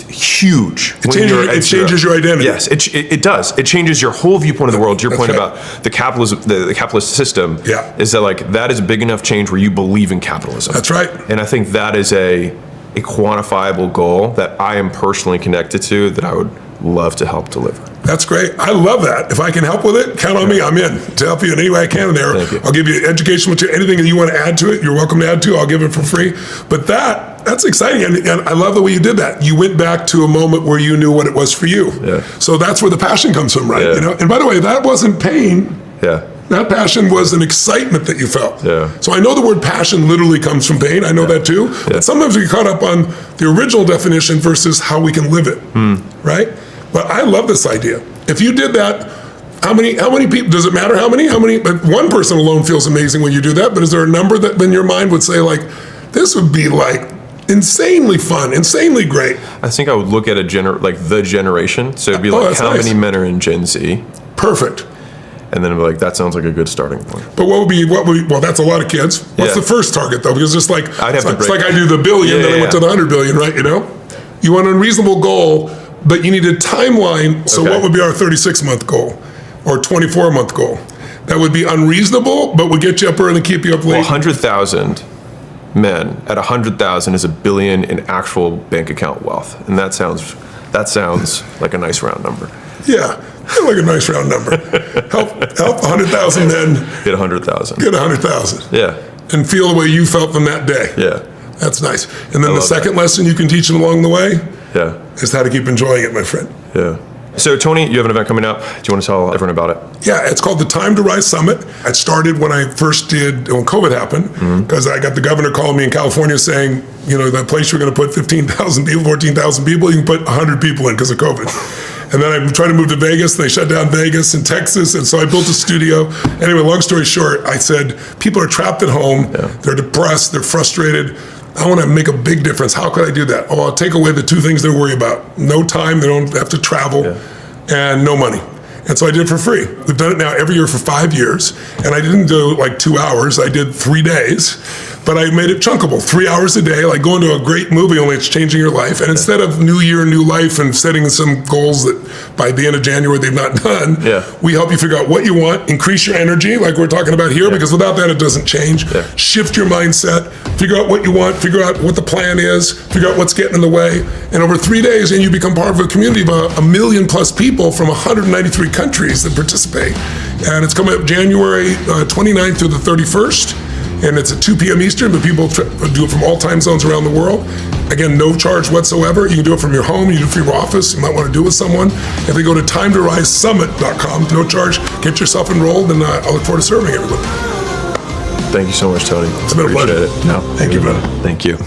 huge. It changes your identity. Yes, it does. It changes your whole viewpoint of the world. To your point about the capitalism, the capitalist system, is that is a big enough change where you believe in capitalism. That's right. And I think that is a quantifiable goal that I am personally connected to, that I would love to help deliver. That's great. I love that. If I can help with it, count on me. I'm in to help you in any way I can there. I'll give you educational material. Anything that you want to add to it, you're welcome to add to. I'll give it for free. But that's exciting. And I love the way you did that. You went back to a moment where you knew what it was for you. Yeah. So that's where the passion comes from, right? Yeah. And by the way, that wasn't pain. Yeah. That passion was an excitement that you felt. Yeah. So I know the word passion literally comes from pain. I know that too. Yeah. But sometimes we get caught up on the original definition versus how we can live it, right? But I love this idea. If you did that, how many people, does it matter how many? But one person alone feels amazing when you do that, but is there a number that in your mind would say like, this would be like insanely fun, insanely great? I think I would look at the generation. So it'd be like, how many men are in Gen Z? Perfect. and then be like, that sounds like a good starting point. But what would be, well, that's a lot of kids. What's the first target though? Because it's like, it's like I do the billion, then I went to the 100 billion, right? You know, you want an unreasonable goal, but you need a timeline. So what would be our 36-month goal or 24-month goal? That would be unreasonable, but would get you up early and keep you up late. Well, 100,000 men at 100,000 is $1 billion in actual bank account wealth, and that sounds like a nice round number. Yeah, like a nice round number. Help 100,000 men Get 100,000. get 100,000. Yeah. And feel the way you felt from that day. Yeah. That's nice. And then the second lesson you can teach them along the way is how to keep enjoying it, my friend. Yeah. So Tony, you have an event coming up. Do you want to tell everyone about it? Yeah, it's called the Time to Rise Summit. It started when COVID happened, because I got the governor calling me in California saying, you know, that place you're going to put 15,000 people, 14,000 people, you can put 100 people in because of COVID. And then I tried to move to Vegas, and they shut down Vegas and Texas, and so I built a studio. Anyway, long story short, I said, people are trapped at home, they're depressed, they're frustrated. I want to make a big difference. How could I do that? Oh, I'll take away the two things they worry about. No time, they don't have to travel, and no money. And so I did it for free. We've done it now every year for 5 years, and I didn't do like 2 hours, I did 3 days, but I made it chunkable, 3 hours a day, like going to a great movie, only it's changing your life. And instead of new year, new life, and setting some goals that by the end of January they've not done, we help you figure out what you want, increase your energy, like we're talking about here, because without that it doesn't change. Shift your mindset, figure out what you want, figure out what the plan is, figure out what's getting in the way, and over 3 days, and you become part of a community of a million plus people from 193 countries that participate. And it's coming up January 29th through the 31st. And it's at 2 p.m. Eastern, but people do it from all time zones around the world. Again, no charge whatsoever. You can do it from your home, you can do it from your office, you might want to do it with someone. If they go to timetorisesummit.com, no charge, get yourself enrolled, and I look forward to serving everyone. Thank you so much, Tony. It's been a pleasure. No, thank you, brother. Thank you.